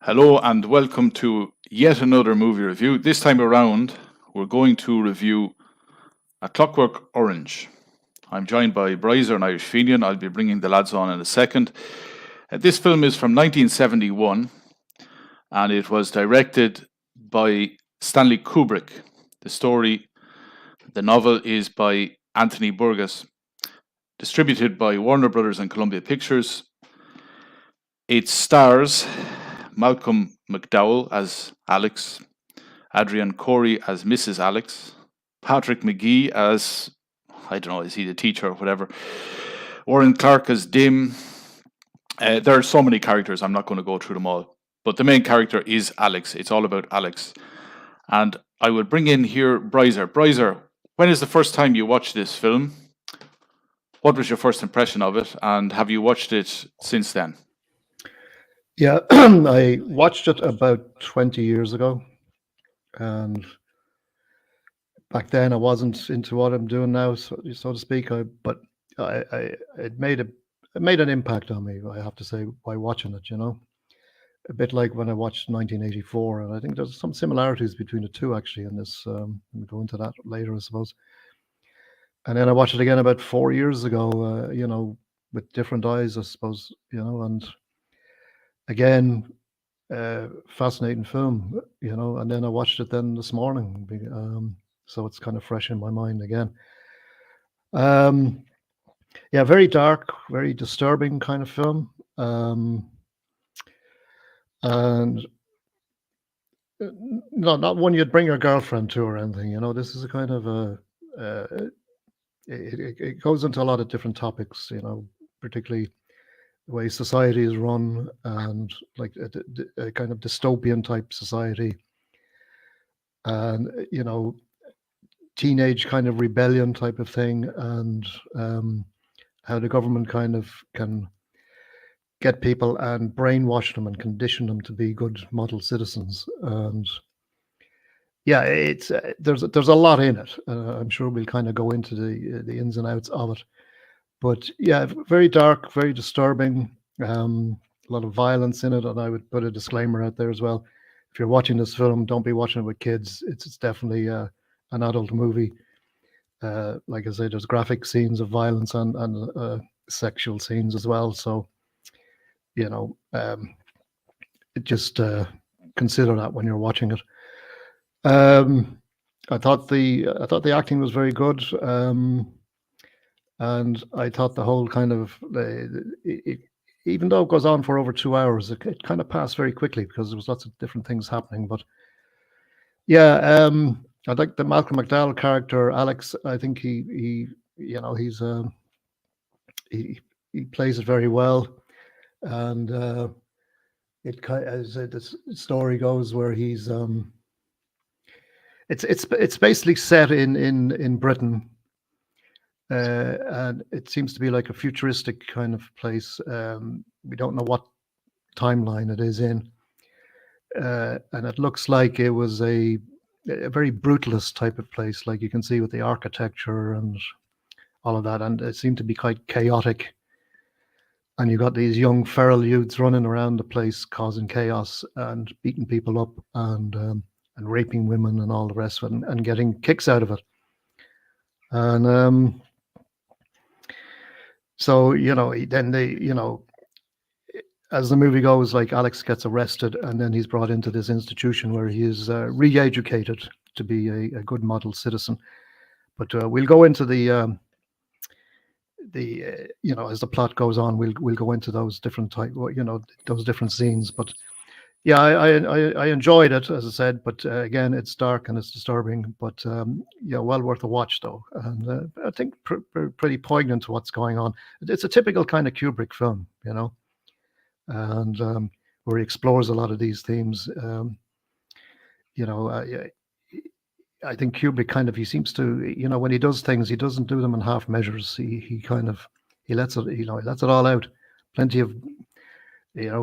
Hello and welcome to yet another movie review. This time around, we're going to review A Clockwork Orange. I'm joined by Brizer and Irish Fenian. I'll be bringing the lads on in a second. This film is from 1971 and it was directed by Stanley Kubrick. The novel is by Anthony Burgess, distributed by Warner Brothers and Columbia Pictures. It stars Malcolm McDowell as Alex, Adrienne Corey as Mrs. Alex, Patrick McGee as, I don't know, is he the teacher or whatever, Warren Clark as Dim. There are so many characters, I'm not going to go through them all. But the main character is Alex. It's all about Alex. And I will bring in here Brizer. Brizer, when is the first time you watched this film? What was your first impression of it? And have you watched it since then? Yeah, I watched it about 20 years ago, and back then I wasn't into what I'm doing now, so to speak. But it made an impact on me, I have to say, by watching it. A bit like when I watched 1984, and I think there's some similarities between the two actually. In this, we'll go into that later, I suppose. And then I watched it again about 4 years ago, with different eyes, I suppose, and again, fascinating film, and then I watched it then this morning, so it's kind of fresh in my mind again. Yeah, very dark, very disturbing kind of film, and not one you'd bring your girlfriend to or anything. This is a kind of it goes into a lot of different topics, particularly the way society is run, and like a kind of dystopian type society, and teenage kind of rebellion type of thing, and how the government kind of can get people and brainwash them and condition them to be good model citizens. And yeah, it's there's a lot in it. I'm sure we'll kind of go into the ins and outs of it. But yeah, very dark, very disturbing, a lot of violence in it. And I would put a disclaimer out there as well. If you're watching this film, don't be watching it with kids. It's definitely an adult movie. Like I say, there's graphic scenes of violence and sexual scenes as well. So, just consider that when you're watching it. I thought the acting was very good. And I thought the whole kind of, even though it goes on for over 2 hours, it kind of passed very quickly because there was lots of different things happening. But yeah, I like the Malcolm McDowell character, Alex. I think he plays it very well, and it kind as the story goes, where he's it's basically set in Britain. And it seems to be like a futuristic kind of place. We don't know what timeline it is in. And it looks like it was a very brutalist type of place, like you can see with the architecture and all of that. And it seemed to be quite chaotic. And you got these young feral youths running around the place causing chaos and beating people up and raping women and all the rest of it, and getting kicks out of it. And so, then as the movie goes, like Alex gets arrested and then he's brought into this institution where he is re-educated to be a good model citizen. But we'll go into the as the plot goes on, we'll go into those different those different scenes. But yeah, I enjoyed it, as I said, but again, it's dark and it's disturbing, but well worth a watch though. And I think pretty poignant to what's going on. It's a typical kind of Kubrick film, and where he explores a lot of these themes. I think Kubrick kind of, he seems to, when he does things, he doesn't do them in half measures. He kind of, he lets it all out. Plenty of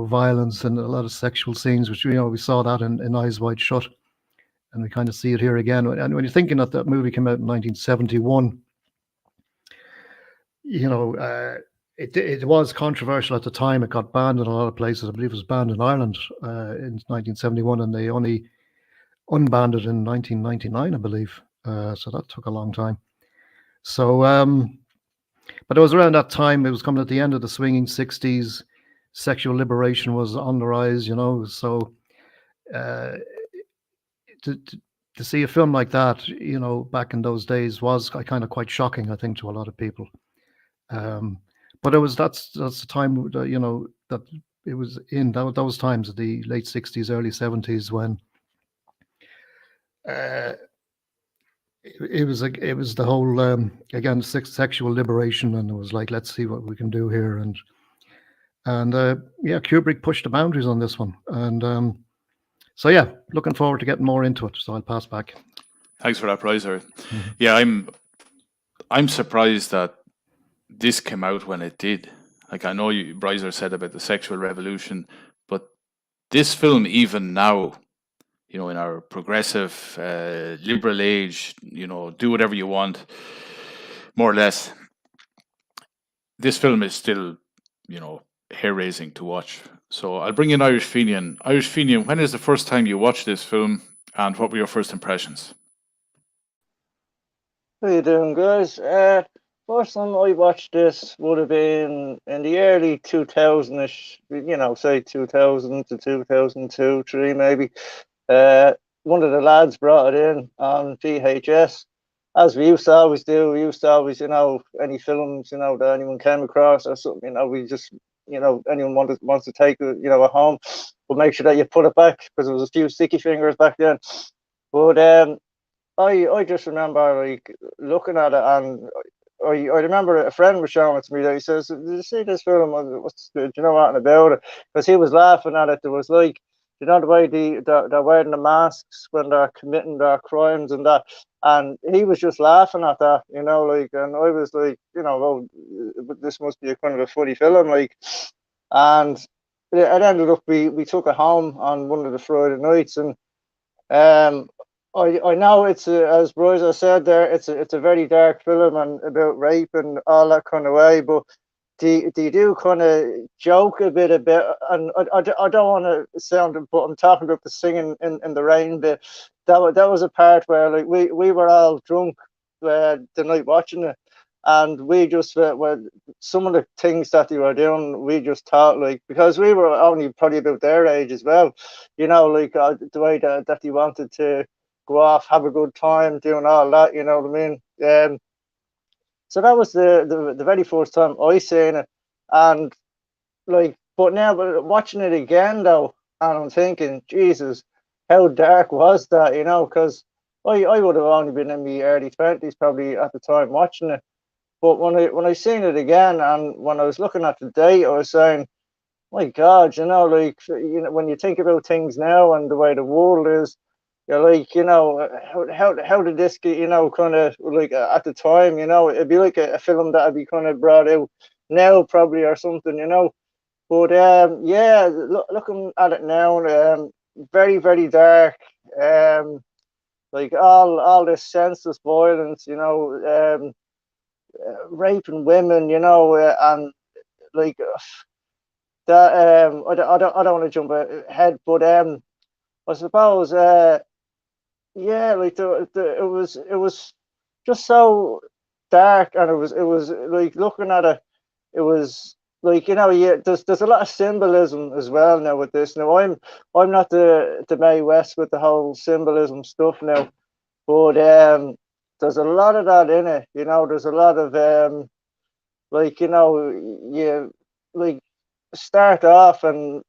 violence and a lot of sexual scenes, which we saw that in Eyes Wide Shut, and we kind of see it here again. And when you're thinking that movie came out in 1971, it was controversial at the time. It got banned in a lot of places. I believe it was banned in Ireland in 1971, and they only unbanned it in 1999, I believe. So that took a long time. So, but it was around that time. It was coming at the end of the swinging 60s. Sexual liberation was on the rise, you know. So to see a film like that, you know, back in those days was kind of quite shocking, I think, to a lot of people. But that's the time that, you know, that it was in those times of the late 60s, early 70s when it was the whole again sexual liberation, and it was like, let's see what we can do here, and yeah, Kubrick pushed the boundaries on this one, and so yeah, looking forward to getting more into it. So I'll pass back. Thanks for that, Brizer. Yeah, I'm surprised that this came out when it did. Like, I know Brizer said about the sexual revolution, but this film, even now, you know, in our progressive, liberal age, you know, do whatever you want, more or less, this film is still, you know, hair-raising to watch. So I'll bring in Irish Fenian. Irish Fenian, when is the first time you watched this film, and what were your first impressions? How you doing, guys? First time I watched this would have been in the early 2000-ish, you know, say 2000 to 2002, 3 maybe. One of the lads brought it in on VHS, as we used to always do. We used to always, you know, any films, you know, that anyone came across or something, you know, we just, you know, anyone wants to take it, you know, at home, but make sure that you put it back, because there was a few sticky fingers back then. But I just remember like looking at it, and I remember a friend was showing it to me. That he says, "Did you see this film? Do you know what about it?" Because he was laughing at it. There was like, you know, the way they're wearing the masks when they're committing their crimes and that, and he was just laughing at that, you know, like, and I was like, you know, well, this must be a kind of a funny film, like, and it ended up we took it home on one of the Friday nights, and I know it's as Brizer said there, it's a very dark film and about rape and all that kind of way, but do you do kind of joke a bit, and I don't want to sound, but I'm talking about the singing in the rain bit. That was a part where like we were all drunk the night watching it, and we just well, some of the things that they were doing, we just thought, like, because we were only probably about their age as well, you know, like the way that they wanted to go off, have a good time, doing all that, you know what I mean? So that was the very first time I seen it, and like, but now watching it again though, and I'm thinking, Jesus, how dark was that, you know? Because I would have only been in my early 20s probably at the time watching it, but when I seen it again, and when I was looking at the date, I was saying, my God, you know, like, you know, when you think about things now and the way the world is, you're like, you know, how did this get, you know, kind of like at the time, you know, it'd be like a film that would be kind of brought out now probably or something, you know. But yeah, looking at it now, very, very dark. Like all this senseless violence, you know, raping women, you know, and like that. I don't want to jump ahead, but I suppose yeah, like it was just so dark, and it was like looking at it was like, you know, yeah, there's a lot of symbolism as well now with this. Now I'm not the Mae West with the whole symbolism stuff now, but there's a lot of that in it. You know, there's a lot of like, you know, you like start off, and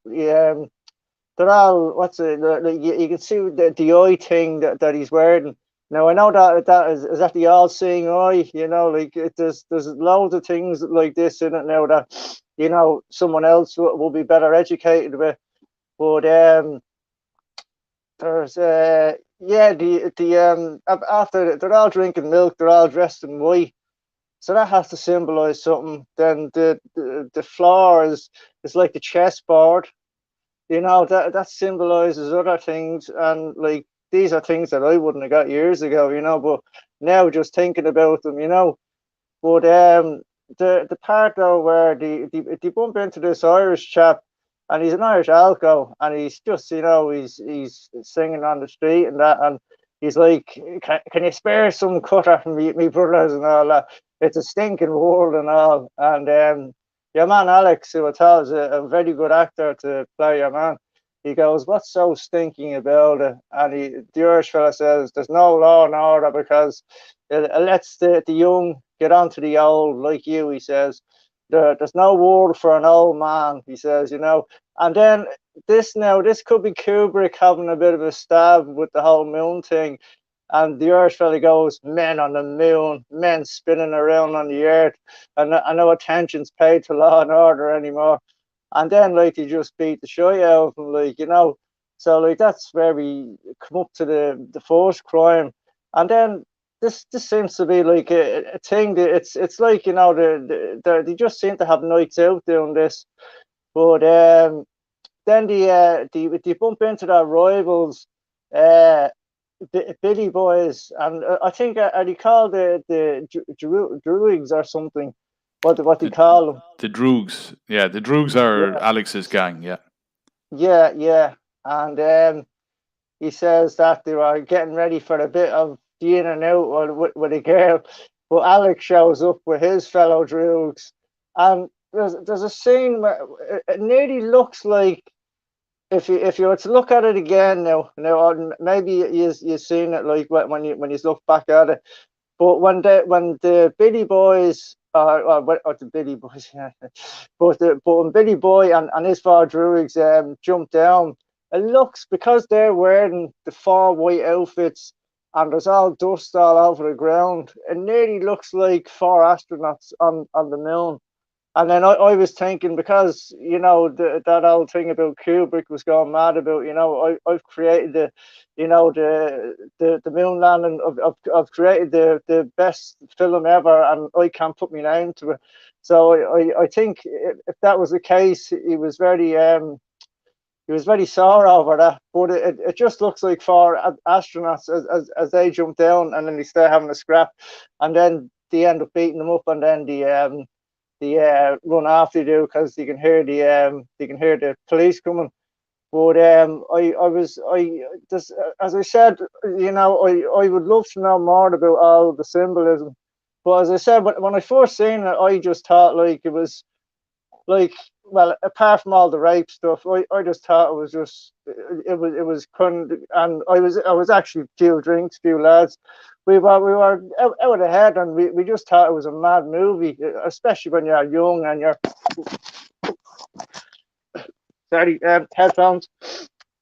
they're all, what's it, like, you can see the eye thing that he's wearing. Now I know that is that the all-seeing eye, you know, like there's loads of things like this in it now that, you know, someone else will be better educated with. But there's yeah, the after they're all drinking milk, they're all dressed in white, so that has to symbolize something. Then the floor is like the chessboard, you know, that symbolizes other things, and like these are things that I wouldn't have got years ago, you know, but now just thinking about them, you know. But the part though where they bump into this Irish chap, and he's an Irish alco, and he's just he's singing on the street and that, and he's like, can you spare some cutter from me brothers and all that? It's a stinking world and all, and your man Alex, who I thought was a very good actor to play your man, he goes, what's so stinking about it? And the Irish fella says, there's no law and order because it lets the young get onto the old, like you, he says. There's no world for an old man, he says, And then this could be Kubrick having a bit of a stab with the whole moon thing. And the Irish fella goes, men on the moon, men spinning around on the earth, and no attention's paid to law and order anymore. And then, like, he just beat the shit out of him, like, So, like, that's where we come up to the first crime. And then this seems to be like a thing that it's like, they just seem to have nights out doing this. But then they bump into their rivals, Billy Boys, and I think are they called the Druids or something? What they call them? The Droogs. Yeah, the Droogs are Alex's gang. Yeah. Yeah. And he says that they were getting ready for a bit of the in and out with a girl, but Alex shows up with his fellow Droogs, and there's a scene where it nearly looks like, if you were to look at it again now, maybe you've seen it like when you look back at it, but when the Billy Boys or the Billy Boys, yeah, but when Billy Boy and his four Druids jump down, it looks, because they're wearing the four white outfits and there's all dust all over the ground, it nearly looks like four astronauts on the moon. And then I was thinking, because that old thing about Kubrick was going mad about, I've created the moon landing. I've created the best film ever, and I can't put my name to it. So I think if that was the case, he was very sore over that. But it just looks like four astronauts as they jump down, and then they start having a scrap, and then they end up beating them up, and then the run after you do, because you can hear the police coming. But as I said, I would love to know more about all the symbolism. But as I said, when I first seen it, I just thought like it was like, well, apart from all the rape stuff, I just thought it was kind of, and I was actually few drinks, few lads. We were out of the head, and we just thought it was a mad movie, especially when you're young and you're sorry, headphones.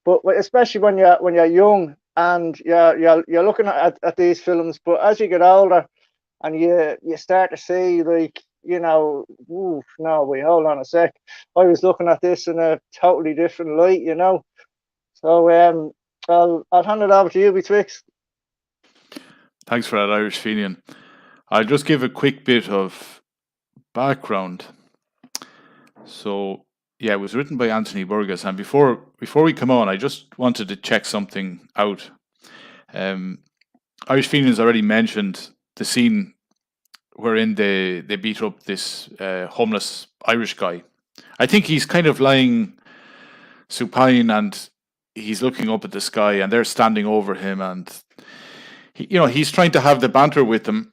But especially when you're young and you're looking at these films. But as you get older and you start to see, like, ooh, no, wait, hold on a sec. I was looking at this in a totally different light, So I'll hand it over to you, Betwixt. Thanks for that, Irish Fenian. I'll just give a quick bit of background. So, yeah, it was written by Anthony Burgess, and before we come on, I just wanted to check something out. Irish Fenian's already mentioned the scene wherein they beat up this homeless Irish guy. I think he's kind of lying supine, and he's looking up at the sky, and they're standing over him, and he's trying to have the banter with them.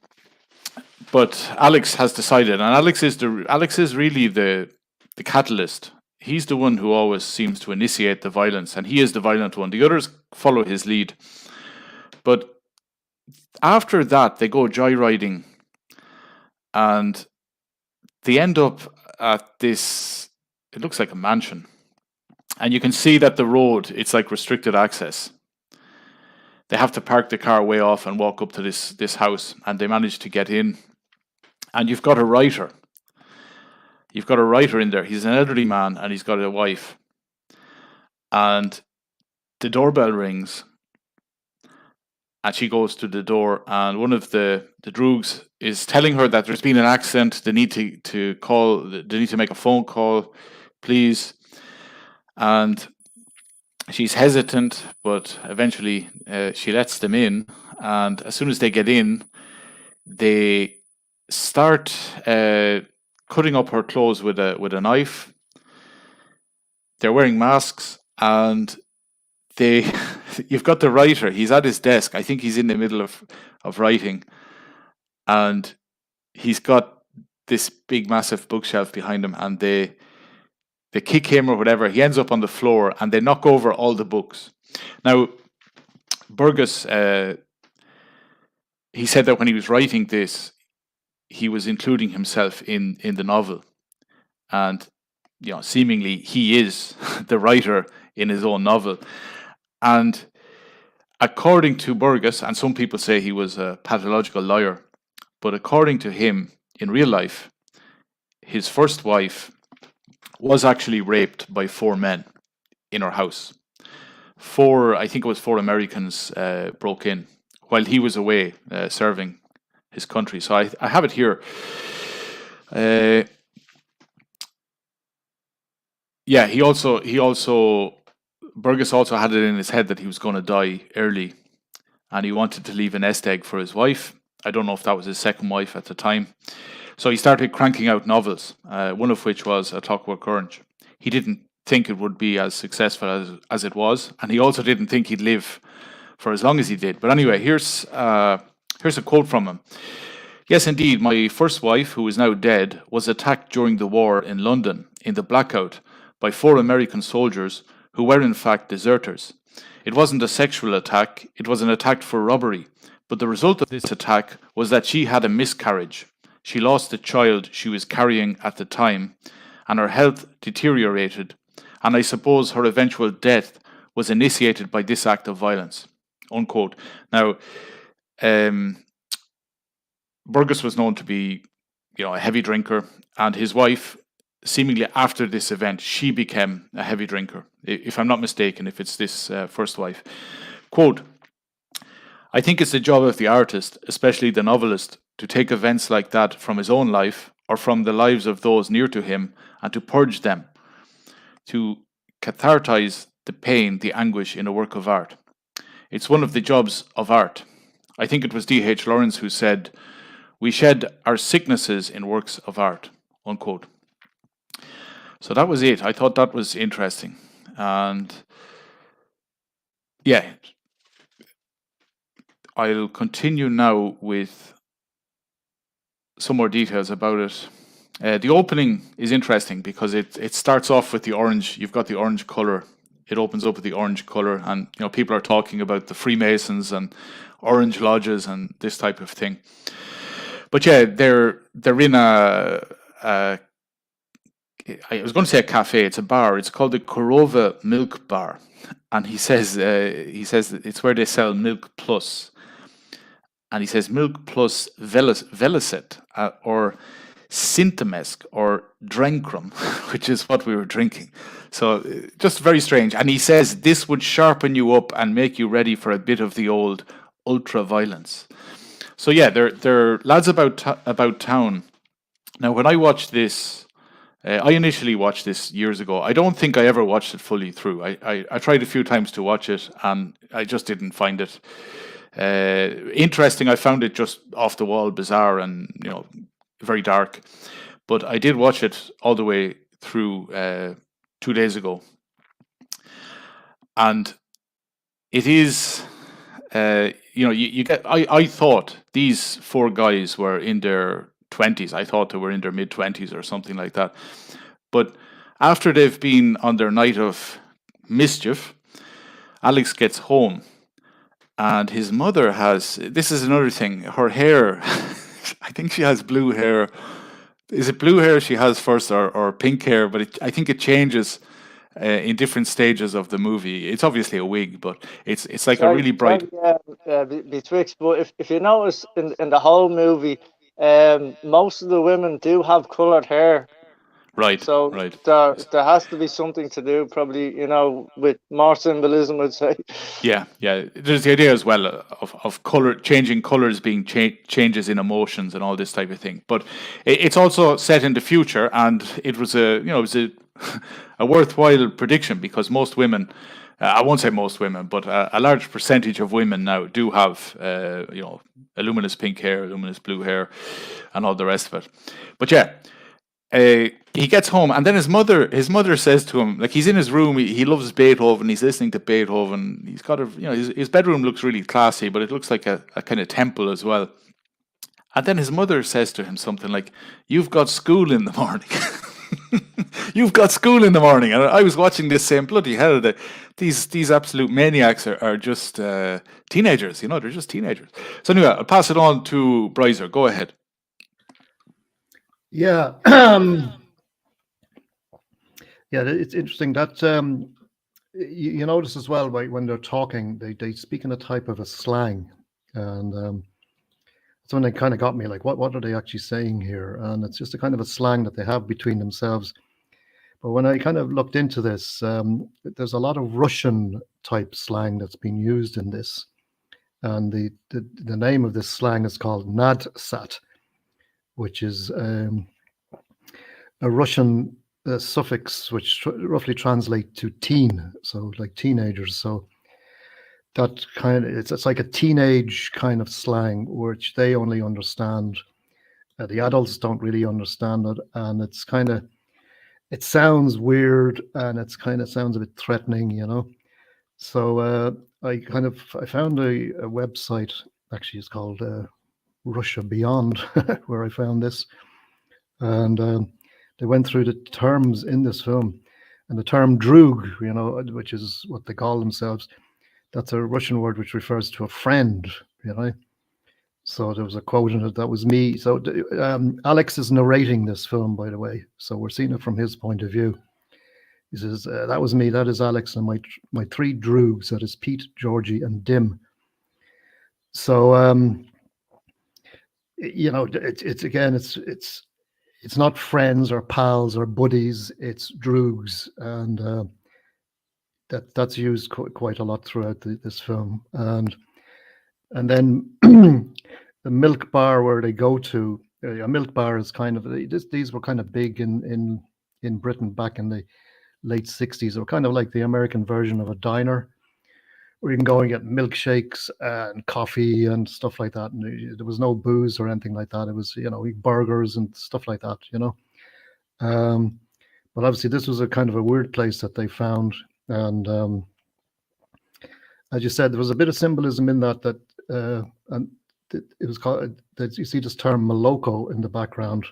But Alex has decided, and Alex is really the catalyst. He's the one who always seems to initiate the violence, and he is the violent one. The others follow his lead. But after that, they go joyriding, and they end up at this, it looks like a mansion. And you can see that the road, it's like restricted access. They have to park the car way off and walk up to this house, and they manage to get in. And you've got a writer. You've got a writer in there. He's an elderly man, and he's got a wife. And the doorbell rings, and she goes to the door, and one of the Droogs is telling her that there's been an accident. They need to call. They need to make a phone call, please. And she's hesitant, but eventually she lets them in. And as soon as they get in, they start cutting up her clothes with a knife. They're wearing masks, and you've got the writer. He's at his desk. I think he's in the middle of writing, and he's got this big, massive bookshelf behind him, and they kick him or whatever. He ends up on the floor, and they knock over all the books. Now, Burgess, he said that when he was writing this, he was including himself in the novel, and seemingly he is the writer in his own novel. And according to Burgess, and some people say he was a pathological liar, but according to him, in real life, his first wife was actually raped by 4 men in her house. I think it was 4 Americans broke in while he was away serving his country. So I have it here. Burgess also had it in his head that he was going to die early, and he wanted to leave a nest egg for his wife. I don't know if that was his second wife at the time. So he started cranking out novels, one of which was A Clockwork Orange. He didn't think it would be as successful as it was, and he also didn't think he'd live for as long as he did. But anyway, here's a quote from him. "Yes, indeed, my first wife, who is now dead, was attacked during the war in London, in the blackout, by 4 American soldiers who were in fact deserters. It wasn't a sexual attack, it was an attack for robbery, but the result of this attack was that she had a miscarriage. She lost the child she was carrying at the time, and her health deteriorated, and I suppose her eventual death was initiated by this act of violence." Unquote. Now, Burgess was known to be, a heavy drinker, and his wife, seemingly after this event, she became a heavy drinker, if I'm not mistaken, if it's this first wife. Quote, "I think it's the job of the artist, especially the novelist, to take events like that from his own life or from the lives of those near to him and to purge them, to cathartize the pain, the anguish in a work of art. It's one of the jobs of art. I think it was D.H. Lawrence who said, 'We shed our sicknesses in works of art,'" unquote. So that was it. I thought that was interesting. And yeah, I'll continue now with some more details about it. The opening is interesting because it starts off with the orange. You've got the orange color. It opens up with the orange color, and people are talking about the Freemasons and orange lodges and this type of thing. But yeah, they're in I was going to say a cafe. It's a bar. It's called the Korova Milk Bar, and he says it's where they sell Milk Plus, and he says Milk Plus Velicet or Syntemesk or Drenkrum, which is what we were drinking. So just very strange. And he says this would sharpen you up and make you ready for a bit of the old ultra violence. So yeah, they're lads about town. Now, when I watched this. I initially watched this years ago. I don't think I ever watched it fully through. I tried a few times to watch it, and I just didn't find it interesting. I found it just off the wall, bizarre, and very dark. But I did watch it all the way through 2 days ago, and it is. You get. I thought these 4 guys were in their 20s. I thought they were in their mid-20s or something like that. But after they've been on their night of mischief, Alex gets home, and his mother has, this is another thing, her hair, I think she has blue hair. Is it blue hair she has first or pink hair? But I think it changes in different stages of the movie. It's obviously a wig, but it's like a really bright... Betwixt, but if you notice in the whole movie, most of the women do have coloured hair. Right. So right. There has to be something to do, probably, with more symbolism, I'd say. Yeah. There's the idea as well of color, changing colors being changes in emotions and all this type of thing. But it's also set in the future, and it was a worthwhile prediction because most women. I won't say most women, but a large percentage of women now do have, a luminous pink hair, luminous blue hair, and all the rest of it. But yeah, he gets home, and then his mother says to him, like, he's in his room, he loves Beethoven, he's listening to Beethoven, he's got his bedroom looks really classy, but it looks like a kind of temple as well. And then his mother says to him something like, "You've got school in the morning." You've got school in the morning. And I was watching this saying, bloody hell, these absolute maniacs are just teenagers, they're just teenagers. So anyway, I'll pass it on to Brizer. Go ahead. Yeah. Yeah, it's interesting that you notice as well, right, when they're talking, they speak in a type of a slang. And so when they kind of got me, like, what are they actually saying here? And it's just a kind of a slang that they have between themselves. But when I kind of looked into this, there's a lot of Russian type slang that's been used in this. And the name of this slang is called nadsat, which is a Russian suffix which roughly translates to teen, so like teenagers. So that kind of, it's like a teenage kind of slang, which they only understand. The adults don't really understand it, and it's kind of, it sounds weird, and it's kind of sounds a bit threatening, So I found a website, actually it's called Russia Beyond, where I found this, and they went through the terms in this film, and the term drug, which is what they call themselves, that's a Russian word which refers to a friend, So there was a quote in it, that was me. So Alex is narrating this film, by the way, so we're seeing it from his point of view. He says, that was me, that is Alex, and my three droogs, that is Pete, Georgie, and Dim. So, it's not friends or pals or buddies, it's droogs. And that's used quite a lot throughout this film. And then the milk bar where they go to, a milk bar is kind of, these were kind of big in Britain back in the late 60s. They were kind of like the American version of a diner, where you can go and get milkshakes and coffee and stuff like that. And there was no booze or anything like that. It was, burgers and stuff like that, But obviously this was a kind of a weird place that they found. And as you said, there was a bit of symbolism in that and it was called, that you see this term moloko in the background.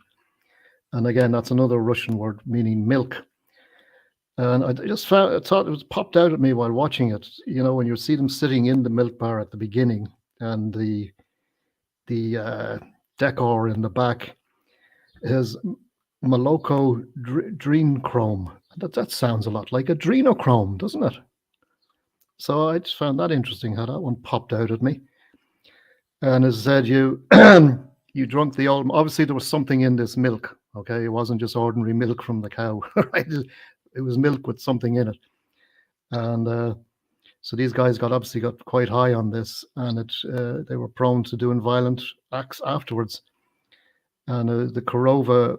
And again, that's another Russian word meaning milk. And I thought it was popped out at me while watching it. When you see them sitting in the milk bar at the beginning, and the decor in the back is Moloko Adrenochrome. That sounds a lot like adrenochrome, doesn't it? So I just found that interesting how that one popped out at me. And as I said, you drunk the old. Obviously, there was something in this milk. Okay, it wasn't just ordinary milk from the cow. Right? It was milk with something in it. And so these guys obviously got quite high on this, and they were prone to doing violent acts afterwards. And the Korova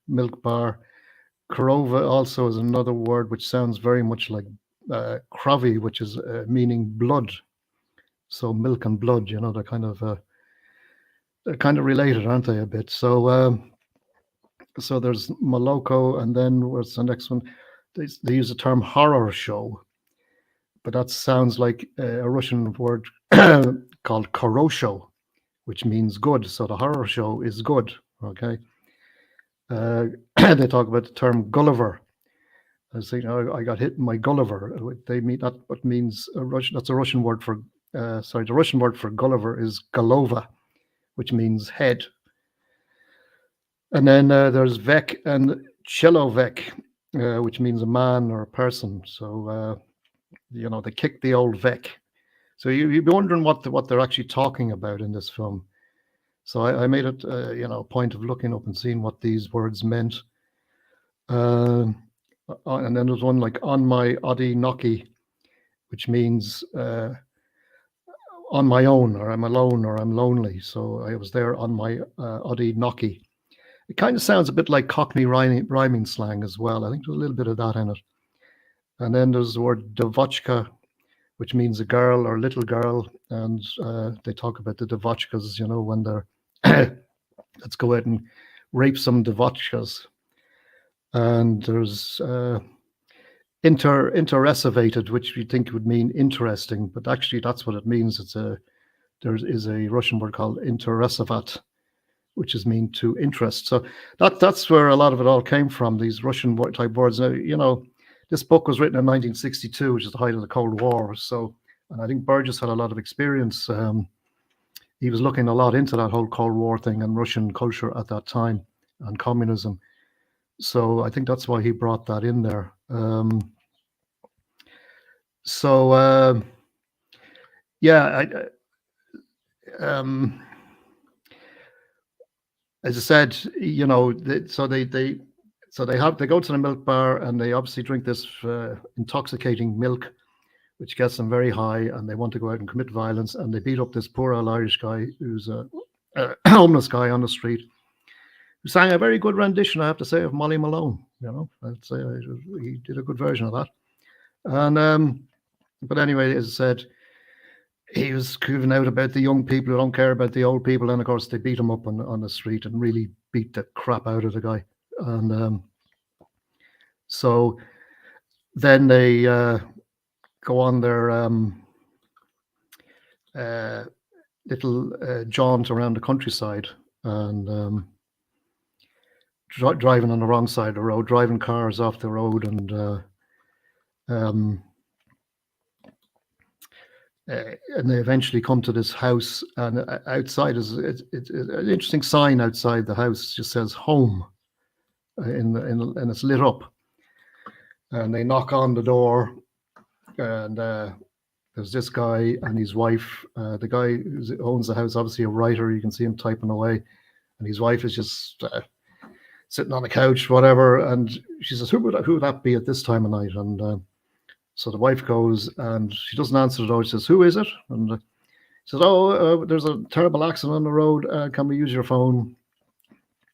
milk bar, Korova also is another word which sounds very much like Kravi, which is meaning blood. So milk and blood, they're kind of related, aren't they, a bit? So so there's Moloko, and then what's the next one? They use the term horror show, but that sounds like a Russian word called korosho, which means good. So the horror show is good. Okay. They talk about the term Gulliver. I say, I got hit in my Gulliver. They mean that. What means that's a Russian word for. The Russian word for Gulliver is Golova, which means head. And then there's Vek and Chelovek, which means a man or a person. So they kicked the old Vek. So you'd be wondering what they're actually talking about in this film. So I made it a point of looking up and seeing what these words meant. And then there's one like on my Odi Noki, which means on my own, or I'm alone, or I'm lonely. So I was there on my Odi Noki. It kind of sounds a bit like Cockney rhyming slang as well. I think there's a little bit of that in it. And then there's the word Devochka, which means a girl or little girl. And they talk about the Devochkas, when they're, let's go out and rapes some devotchkas. And there's interessivated, which we think would mean interesting, but actually that's what it means. There is a Russian word called interessivat, which is mean to interest. So that's where a lot of it all came from, these Russian type words. Now, this book was written in 1962, which is the height of the Cold War. So, and I think Burgess had a lot of experience. He was looking a lot into that whole Cold War thing and Russian culture at that time and communism. So I think that's why he brought that in there. As I said, they go to the milk bar and they obviously drink this intoxicating milk, which gets them very high, and they want to go out and commit violence, and they beat up this poor old Irish guy who's a homeless guy on the street, who sang a very good rendition, I have to say, of Molly Malone. I'd say he did a good version of that. And but anyway, as I said, he was cooing out about the young people who don't care about the old people, and of course they beat him up on the street and really beat the crap out of the guy. And so then they go on their little jaunt around the countryside, and driving on the wrong side of the road, driving cars off the road, and they eventually come to this house, and outside is it's an interesting sign outside the house. It just says "Home," and it's lit up. And they knock on the door, and there's this guy and his wife. The guy who owns the house, obviously a writer. You can see him typing away, and his wife is just sitting on the couch, whatever. And she says, "Who would that be at this time of night?" And so the wife goes, and she doesn't answer the door. She says, "Who is it?" And she says, "Oh, there's a terrible accident on the road. Can we use your phone?"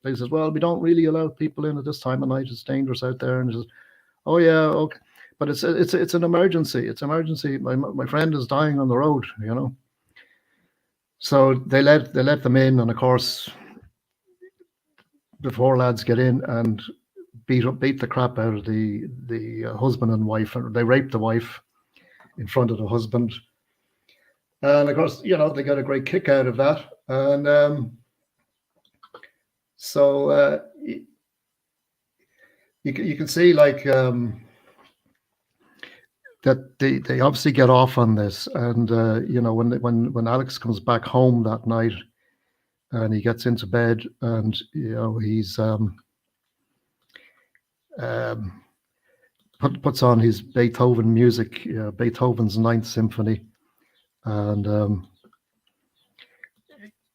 They says, "Well, we don't really allow people in at this time of night. It's dangerous out there." And she says, "Oh yeah, okay, but it's an emergency. It's emergency. My friend is dying on the road. So they let them in, and of course, the four lads get in and beat the crap out of the husband and wife. They rape the wife in front of the husband, and of course, they got a great kick out of that. And so you can see that they obviously get off on this, and when Alex comes back home that night, and he gets into bed, and he's puts on his Beethoven music, Beethoven's Ninth Symphony, and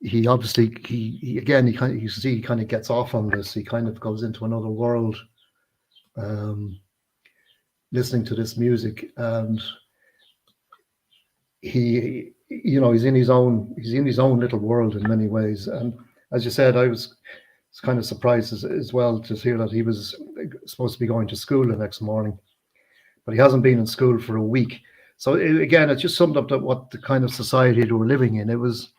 he obviously he kind of gets off on this. He kind of goes into another world, listening to this music, and he's in his own little world in many ways. And as you said, I was kind of surprised as well to hear that he was supposed to be going to school the next morning, but he hasn't been in school for a week. So again, it just summed up what the kind of society they were living in. It was,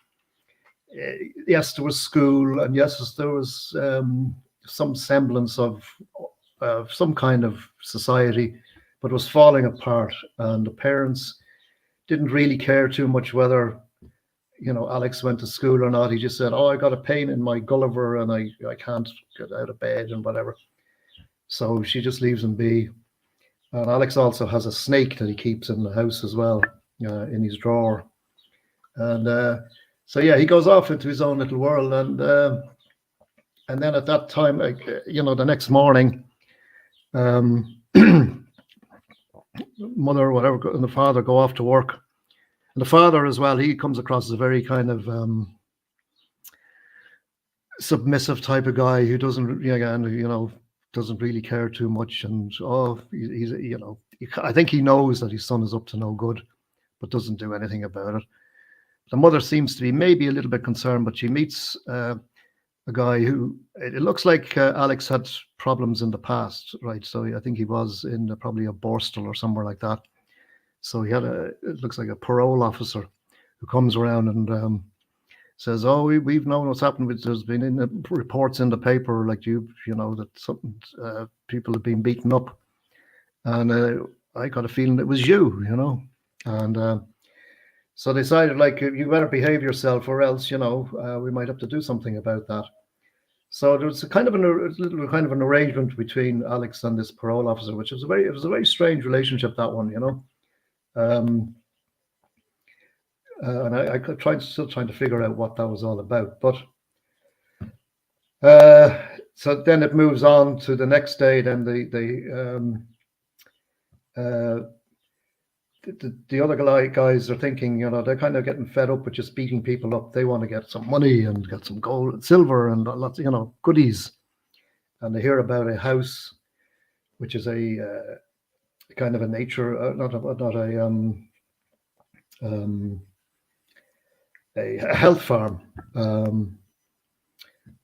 yes, there was school, and yes, there was some semblance of some kind of society, but it was falling apart, and the parents didn't really care too much whether Alex went to school or not. He just said, "Oh, I got a pain in my Gulliver and I can't get out of bed," and whatever. So she just leaves him be. And Alex also has a snake that he keeps in the house as well, in his drawer. And so yeah, he goes off into his own little world. And then at that time, the next morning, mother or whatever and the father go off to work. And the father as well, he comes across as a very kind of submissive type of guy who doesn't really care too much. And he's I think he knows that his son is up to no good, but doesn't do anything about it. The mother seems to be maybe a little bit concerned, but she meets a guy who it looks like Alex had problems in the past, right? So I think he was in probably a Borstal or somewhere like that. So he had it looks like a parole officer who comes around and says, "Oh, we've known what's happened. There's been in the reports in the paper, like you know, that something people have been beaten up, and I got a feeling it was you, you know." And so they decided, like, you better behave yourself, or else, you know, we might have to do something about that. So there was a kind of an arrangement between Alex and this parole officer, which was it was a very strange relationship, that one, you know. And I still trying to figure out what that was all about. But so then it moves on to the next day. Then the other guys are thinking, you know, they're kind of getting fed up with just beating people up. They want to get some money and get some gold and silver and lots, you know, goodies. And they hear about a house, which is a kind of a nature, a health farm,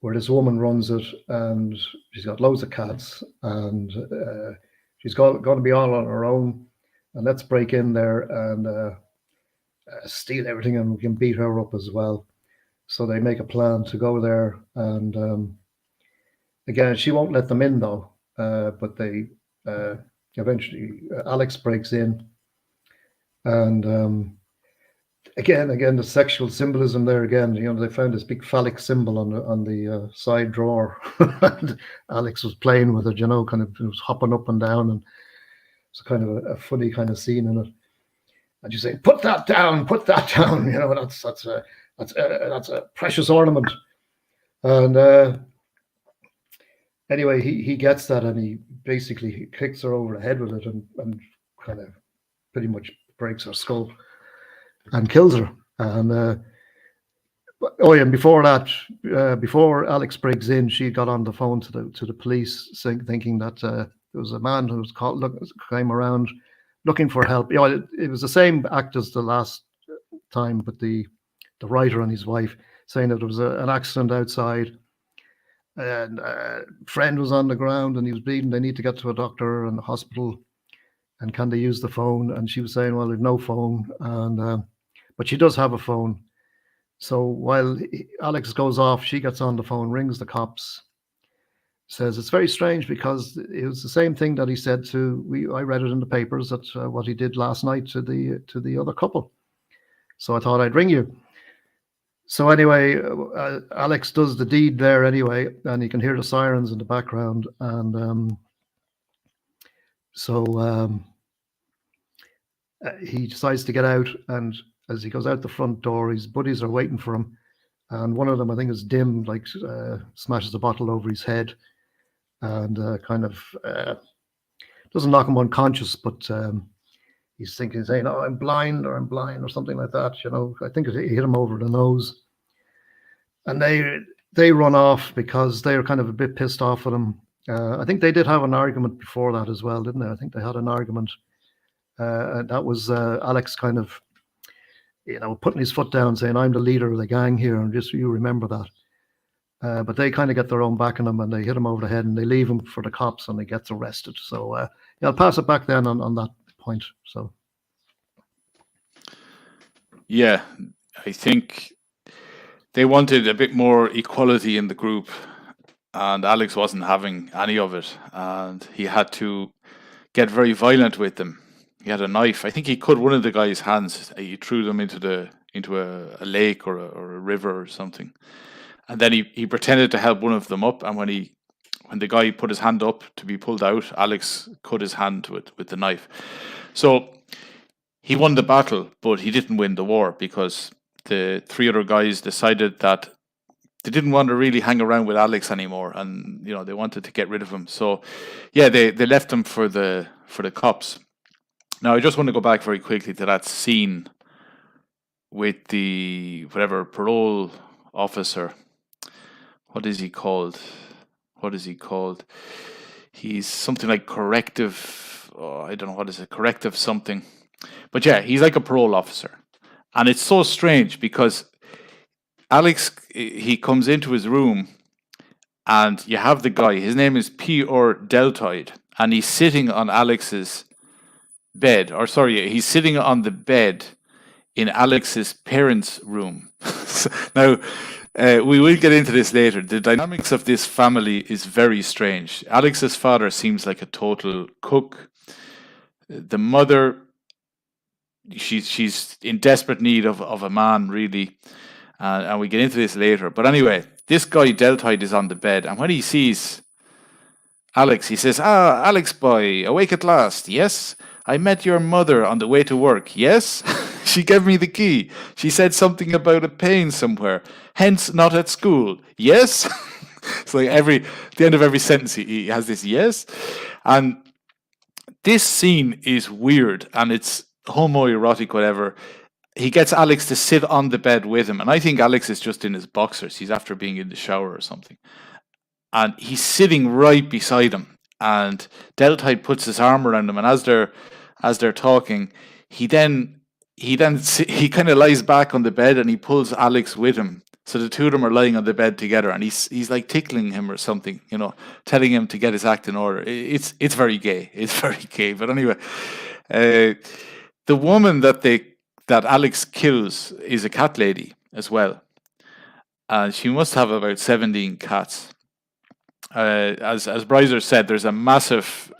where this woman runs it, and she's got loads of cats, and she's going to be all on her own. And let's break in there and steal everything, and we can beat her up as well. So they make a plan to go there, and again, she won't let them in though. But they eventually, Alex breaks in, and again, the sexual symbolism there again. You know, they found this big phallic symbol on the side drawer, and Alex was playing with it. You know, kind of, it was hopping up and down, and it's kind of a funny kind of scene in it. And you say, "Put that down, put that down." You know, that's a precious ornament. And anyway, he gets that, and he basically kicks her over the head with it, and kind of pretty much breaks her skull and kills her. And and before that, before Alex breaks in, she got on the phone to the police, thinking that there was a man who was came around looking for help. You know, it was the same act as the last time, but the writer and his wife saying that there was an accident outside, and a friend was on the ground and he was bleeding. They need to get to a doctor and the hospital, and can they use the phone? And she was saying, "Well, there's no phone," and but she does have a phone. So while Alex goes off, she gets on the phone, rings the cops, says it's very strange because it was the same thing that he said I read it in the papers, that what he did last night to the other couple. So I thought I'd ring you. So anyway, Alex does the deed there anyway, and you can hear the sirens in the background. And he decides to get out, and as he goes out the front door, his buddies are waiting for him, and one of them, I think is Dim, like smashes a bottle over his head, and kind of doesn't knock him unconscious, but he's thinking, saying, "Oh, I'm blind," or something like that. You know, I think it hit him over the nose, and they run off because they're kind of a bit pissed off at him. I think they did have an argument before that as well, didn't they? I think they had an argument. And that was Alex kind of, you know, putting his foot down, saying, "I'm the leader of the gang here, and just you remember that." But they kind of get their own back on him, and they hit him over the head, and they leave him for the cops, and he gets arrested. So yeah, I'll pass it back then on that point. So yeah, I think they wanted a bit more equality in the group, and Alex wasn't having any of it, and he had to get very violent with them. He had a knife. I think he cut one of the guy's hands. He threw them into a lake or a river or something, and then he pretended to help one of them up. And when the guy put his hand up to be pulled out, Alex cut his hand with the knife. So he won the battle, but he didn't win the war, because the three other guys decided that they didn't want to really hang around with Alex anymore, and you know, they wanted to get rid of him. So yeah, they left him for the cops. Now, I just want to go back very quickly to that scene with the parole officer. What is he called? He's something like corrective. Oh, I don't know what is it. Corrective something. But yeah, he's like a parole officer, and it's so strange because Alex, he comes into his room, and you have the guy. His name is P.R. Deltoid, and he's sitting on Alex's bed, he's sitting on the bed in Alex's parents' room. Now, we will get into this later. The dynamics of this family is very strange. Alex's father seems like a total cook. The mother, she's in desperate need of a man, really. And we get into this later. But anyway, this guy, Deltoid, is on the bed. And when he sees Alex, he says, "Ah, Alex boy, awake at last. Yes, I met your mother on the way to work. Yes, she gave me the key. She said something about a pain somewhere. Hence, not at school. Yes." It's like at the end of every sentence, he has this yes. And this scene is weird and it's homoerotic, whatever. He gets Alex to sit on the bed with him. And I think Alex is just in his boxers. He's after being in the shower or something. And he's sitting right beside him. And Deltoid puts his arm around him. And as they're talking, he kind of lies back on the bed and he pulls Alex with him. So the two of them are lying on the bed together, and he's like tickling him or something, telling him to get his act in order. It's very gay. It's very gay. But anyway, the woman that Alex kills is a cat lady as well, and she must have about 17 cats. As Brizer said, there's a massive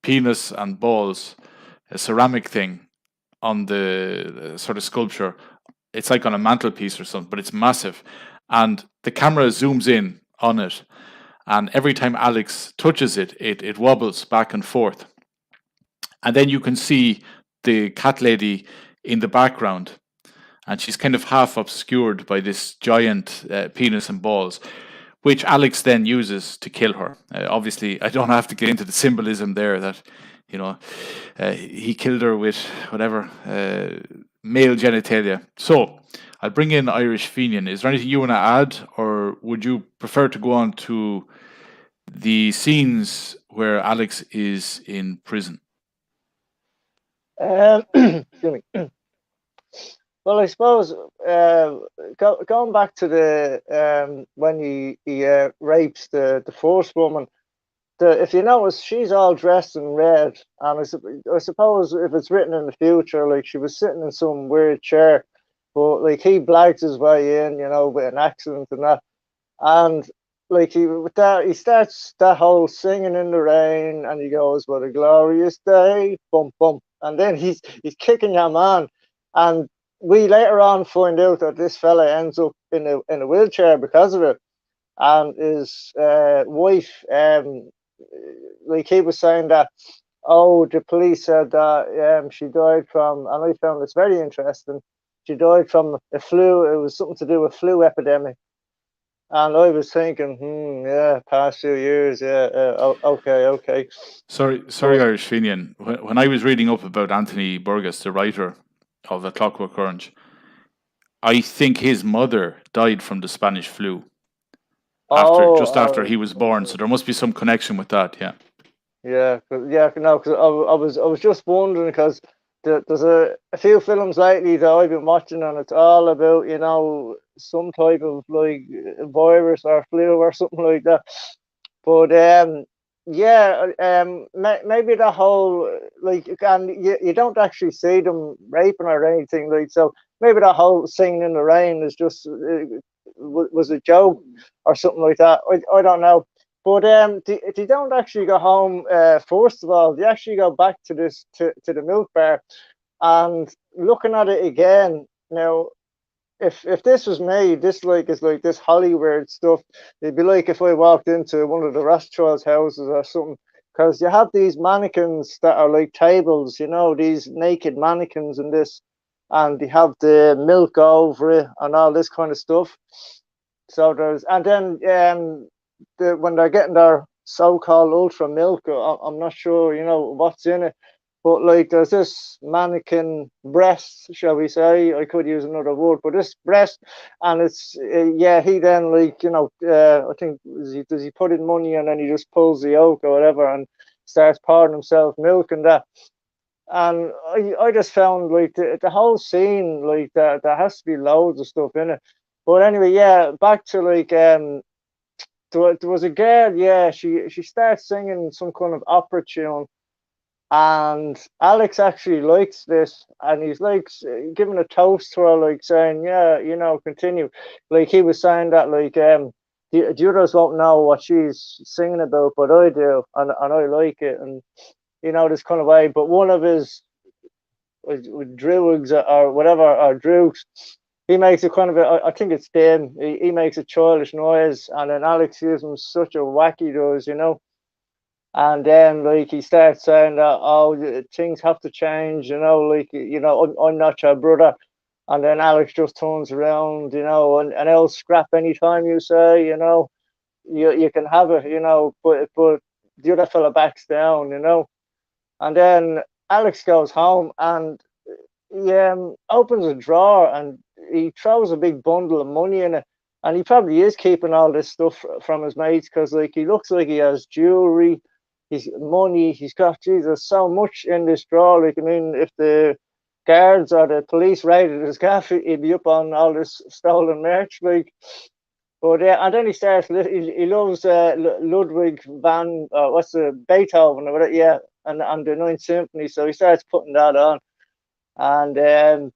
penis and balls, a ceramic thing on the sort of sculpture. It's like on a mantelpiece or something, but it's massive. And the camera zooms in on it. And every time Alex touches it, it wobbles back and forth. And then you can see the cat lady in the background. And she's kind of half obscured by this giant penis and balls, which Alex then uses to kill her. Obviously, I don't have to get into the symbolism there that, he killed her with whatever... male genitalia. So, I'll bring in Irish Fenian. Is there anything you want to add, or would you prefer to go on to the scenes where Alex is in prison? Excuse me. Well, I suppose going back to the when he rapes the first woman. If you notice, she's all dressed in red, and I suppose if it's written in the future, like she was sitting in some weird chair, but like he blags his way in, with an accent and that, and like he starts that whole singing in the rain, and he goes, "What a glorious day, bump bump," and then he's kicking your man, and we later on find out that this fella ends up in a wheelchair because of it, and his wife like he was saying that, the police said that she died from, and I found this very interesting, she died from a flu. It was something to do with flu epidemic, and I was thinking, yeah, past few years, okay. Sorry, Irish Fenian. When I was reading up about Anthony Burgess, the writer of The Clockwork Orange, I think his mother died from the Spanish flu. After he was born, so there must be some connection with that. Because I was just wondering, because there's a few films lately that I've been watching, and it's all about some type of like virus or flu or something like that. But maybe the whole and you don't actually see them raping or anything, like, so maybe the whole singing in the rain is just was a joke or something like that. I don't know. But they don't actually go home. First of all, they actually go back to the milk bar, and looking at it again now. If this was made, this is like this Hollywood stuff. It'd be like if I walked into one of the Rothschilds' houses or something, because you have these mannequins that are like tables, these naked mannequins and this, and they have the milk over it and all this kind of stuff. So and then when they're getting their so-called ultra milk, I'm not sure, what's in it. But like there's this mannequin breast, shall we say? I could use another word, but this breast, and it's he then I think does he put in money and then he just pulls the yolk or whatever and starts pouring himself milk and that. And I just found like the whole scene, like there has to be loads of stuff in it. But anyway, back to like there was a girl, she starts singing some kind of opera tune. And Alex actually likes this, and he's like giving a toast to her, like saying, "Yeah, you know, continue." Like he was saying that, like, the others won't know what she's singing about, but I do, and I like it, and you know, this kind of way. But one of his druids or whatever, or droogs, he makes a kind of I think it's Tim. He makes a childish noise, and then Alex gives him such a wacky does, you know. And then like he starts saying that, oh, things have to change, you know, like, you know, I'm not your brother. And then Alex just turns around, you know, and I'll scrap anytime you say, you know, you can have it, you know, but the other fella backs down, you know. And then Alex goes home, and he opens a drawer, and he throws a big bundle of money in it. And he probably is keeping all this stuff from his mates, because like he looks like he has jewelry, he's money, he's got, Jesus, so much in this drawer. Like, I mean, if the guards or the police raided his gaff, he'd be up on all this stolen merch. Like, but and then he starts. He loves Ludwig van what's the Beethoven or whatever, yeah, and the Ninth Symphony. So he starts putting that on, and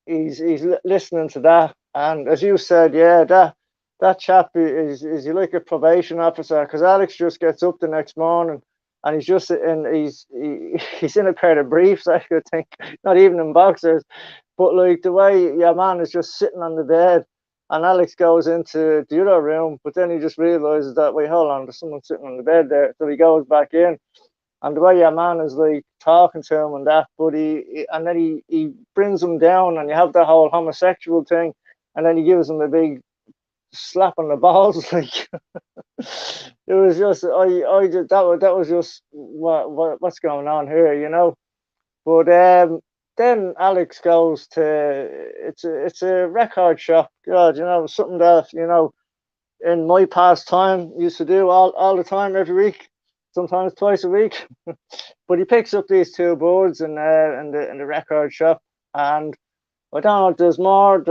he's listening to that. And as you said, yeah, that chap is he like a probation officer, because Alex just gets up the next morning, and he's just in he's in a pair of briefs, I could think, not even in boxers, but like the way your man is just sitting on the bed, and Alex goes into the other room, but then he just realizes that, wait, hold on, there's someone sitting on the bed there, so he goes back in. And the way your man is like talking to him and that, but and then he brings him down, and you have the whole homosexual thing, and then he gives him a big slap on the balls. Like, it was just, I just, that was just what's going on here, you know. But then Alex goes to, it's a record shop. God, you know, something that, you know, in my past time used to do all the time, every week, sometimes twice a week. But he picks up these two boards in the record shop, and I don't know. There's more.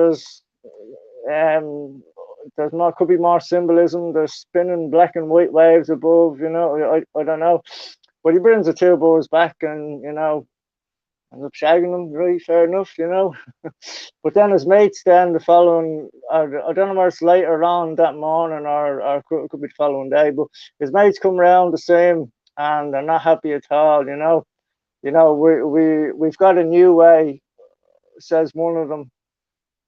Could be more symbolism. There's spinning black and white waves above. You know, I don't know. But he brings the two boards back, and you know, ends up shagging them. Right, fair enough. You know. But then his mates, then the following, I don't know whether it's later on that morning, or could be the following day, but his mates come around the same, and they're not happy at all, you know. You know, we've got a new way, says one of them.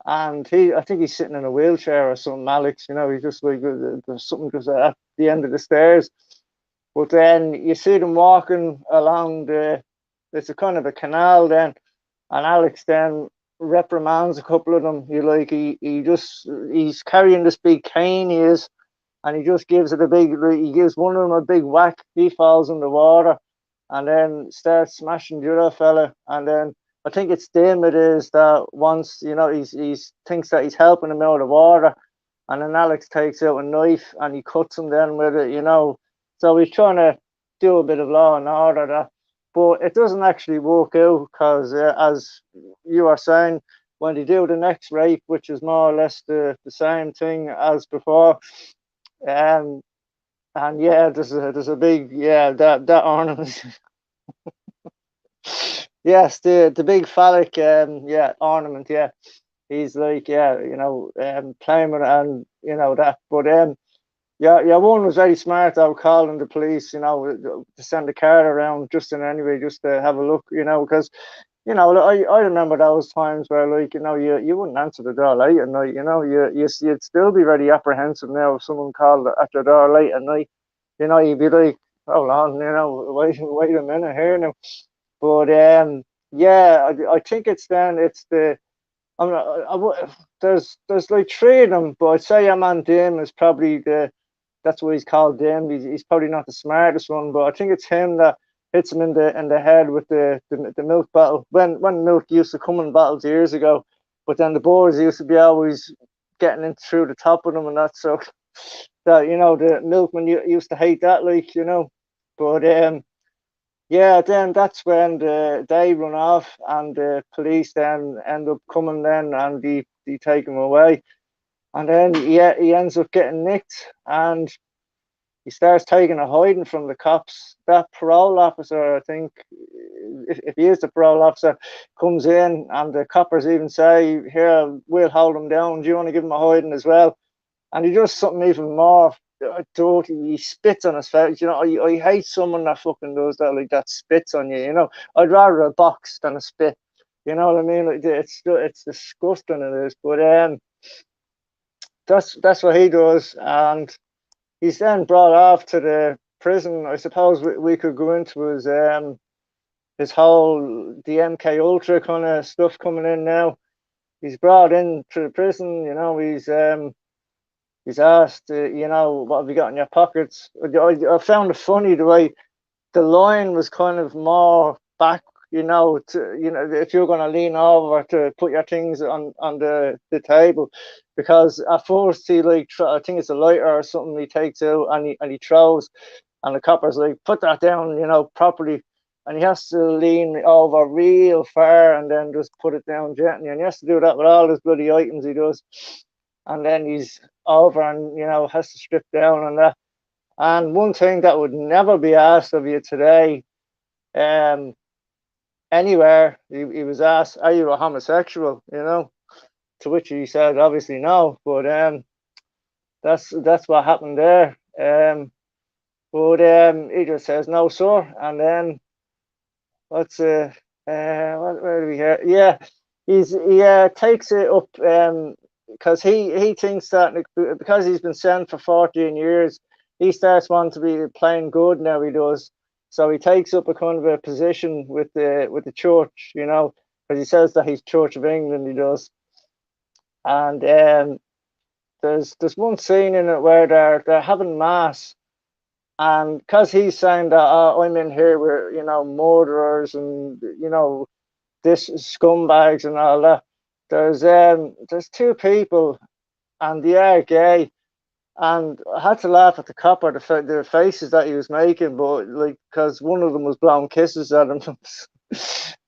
And I think he's sitting in a wheelchair or something, Alex, you know, he's just like, there's something just at the end of the stairs. But then you see them walking along it's a kind of a canal then, and Alex then reprimands a couple of them. He's carrying this big cane, he is, and he just gives it he gives one of them a big whack. He falls in the water, and then starts smashing the other fella. And then I think it's Dim, it is, that once, you know, he's thinks that he's helping him out of the water, and then Alex takes out a knife and he cuts him then with it, you know. So he's trying to do a bit of law and order that, but it doesn't actually work out, because as you are saying, when they do the next rape, which is more or less the same thing as before, and yeah, there's a big, yeah, that ornament. Yes, the big phallic yeah, ornament, yeah. He's like, yeah, you know, playing with it, and you know that. But yeah, one was very smart out calling the police, you know, to send a car around just in anyway, just to have a look, you know, because you know, I remember those times where, like, you know, you wouldn't answer the door late at night, you know, you'd still be very apprehensive now if someone called at your door late at night, you know, you'd be like, hold on, you know, wait a minute here now. But yeah, I think it's the, there's like three of them, but I'd say your man Dim is probably that's what he's called, Dim. He's probably not the smartest one, but I think it's him that hits him in the head with the milk bottle. When milk used to come in bottles years ago, but then the boys used to be always getting in through the top of them and that. So that, you know, the milkman used to hate that, like, you know. But yeah, then that's when they run off, and the police then end up coming then, and they take him away. And then, yeah, he ends up getting nicked, and he starts taking a hiding from the cops. That parole officer, I think, if he is the parole officer, comes in, and the coppers even say, "Here, we'll hold him down. Do you want to give him a hiding as well?" And he does something even more dirty. He spits on his face. You know, I hate someone that fucking does that, like that spits on you. You know, I'd rather a box than a spit. You know what I mean? Like, it's disgusting, it is. But that's what he does, and he's then brought off to the prison. I suppose we could go into his whole the MK Ultra kind of stuff coming in now. He's brought into the prison. You know, he's asked, you know, what have you got in your pockets? I found it funny the way the line was kind of more back. You know, if you're going to lean over to put your things on the table, because at first he like I think it's a lighter or something he takes out, and he throws, and the copper's like, put that down, you know, properly, and he has to lean over real far and then just put it down gently, and he has to do that with all his bloody items he does, and then he's over and, you know, has to strip down and that. And one thing that would never be asked of you today, anywhere, he was asked, "Are you a homosexual?" You know, to which he said, obviously no. But that's what happened there. But he just says, "No, sir." And then what's where do we hear? Yeah, he takes it up because he thinks that because he's been sent for 14 years, he starts wanting to be playing good now. He does. So he takes up a kind of a position with the church, you know, because he says that he's Church of England. He does, and there's one scene in it where they're having mass, and because he's saying that, oh, I'm in here with, you know, murderers and, you know, this scumbags and all that. There's two people, and they are gay. And I had to laugh at the copper, the faces that he was making, but like, because one of them was blowing kisses at him.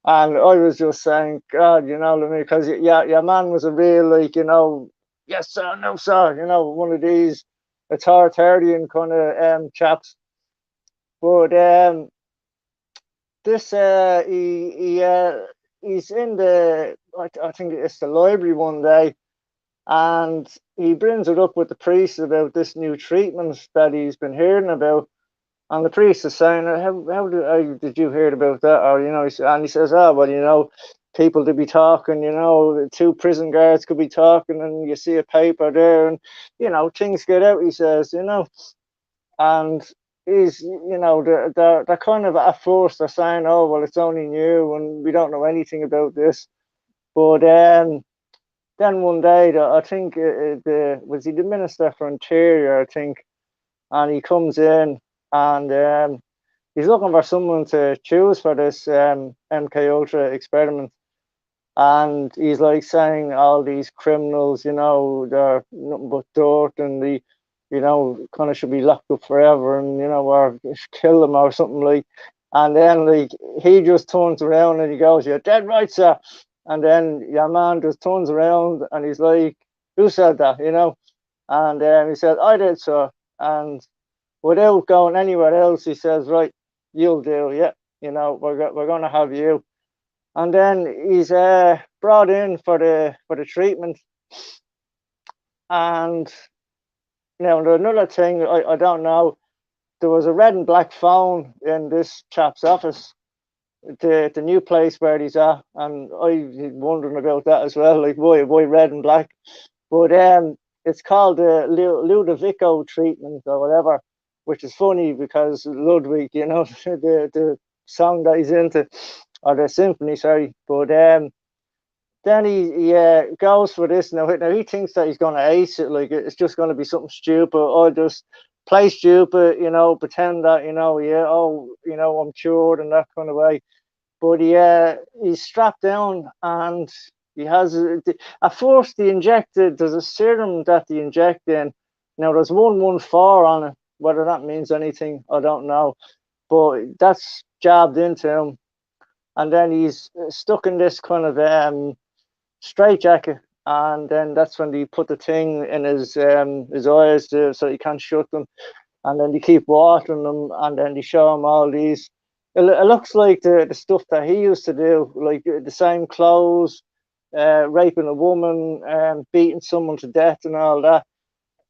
And I was just saying, God, you know what I mean? Because your man was a real, like, you know, yes sir, no sir, you know, one of these authoritarian kind of chaps. But this he's in the, I think it's the library one day, and he brings it up with the priest about this new treatment that he's been hearing about. And the priest is saying, how did you hear about that? Or, you know, and he says, oh, well, you know, people to be talking, you know, two prison guards could be talking, and you see a paper there, and, you know, things get out, he says, you know. And he's, you know, they're kind of at first they're saying, oh, well, it's only new and we don't know anything about this. But then one day, I think was he the Minister for Interior, I think, and he comes in, and he's looking for someone to choose for this MK Ultra experiment, and he's like saying all these criminals, you know, they're nothing but dirt, and you know, kind of should be locked up forever, and, you know, or kill them or something like. And then like he just turns around and he goes, "You're dead right, sir." And then your man just turns around and he's like, "Who said that?" You know? And he said, "I did, sir." And without going anywhere else, he says, "Right, you'll do, yeah. You know, we're going to have you." And then he's brought in for the treatment. And now another thing, I don't know. There was a red and black phone in this chap's office, the new place where he's at, and I was wondering about that as well, like why red and black. But it's called the Ludovico treatment or whatever, which is funny because Ludwig, you know, the song that he's into, or the symphony, sorry. But then he goes for this. Now he thinks that he's going to ace it, like it's just going to be something stupid, or just play stupid, you know, pretend that, you know, yeah, oh, you know, I'm cured and that kind of way. But he's strapped down, and he has at first he injected. There's a serum that they inject in. Now there's 114 on it. Whether that means anything, I don't know. But that's jabbed into him, and then he's stuck in this kind of straitjacket. And then that's when they put the thing in his eyes so he can't shut them. and then they keep watering them, and then they show him all these. It looks like the stuff that he used to do, like the same clothes, raping a woman, beating someone to death, and all that.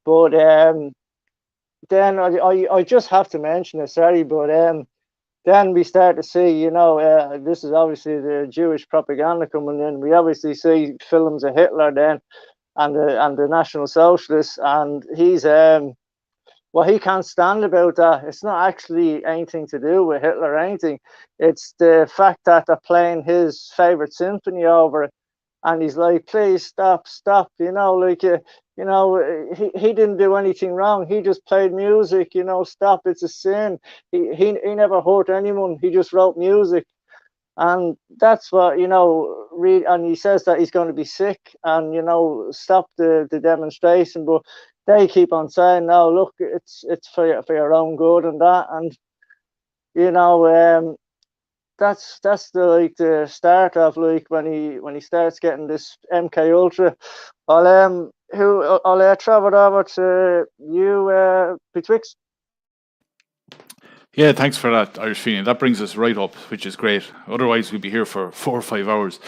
But then I just have to mention it, sorry, but then we start to see, this is obviously the Jewish propaganda coming in. We obviously see films of Hitler then, and the National Socialists, and he's what he can't stand about that. It's not actually anything to do with Hitler or anything. It's the fact that they're playing his favorite symphony over it, and he's like, "Please stop, stop!" He didn't do anything wrong. He just played music. Stop. It's a sin. He never hurt anyone. He just wrote music. And that's what, and he says that he's going to be sick and, stop the demonstration. But they keep on saying, no, look, it's for your own good and that. And, that's the start of when he starts getting this MK Ultra. I'll travel over to you, Betwixt. Yeah, thanks for that, Irish Fenian. That brings us right up, which is great. Otherwise, we'd be here for 4 or 5 hours.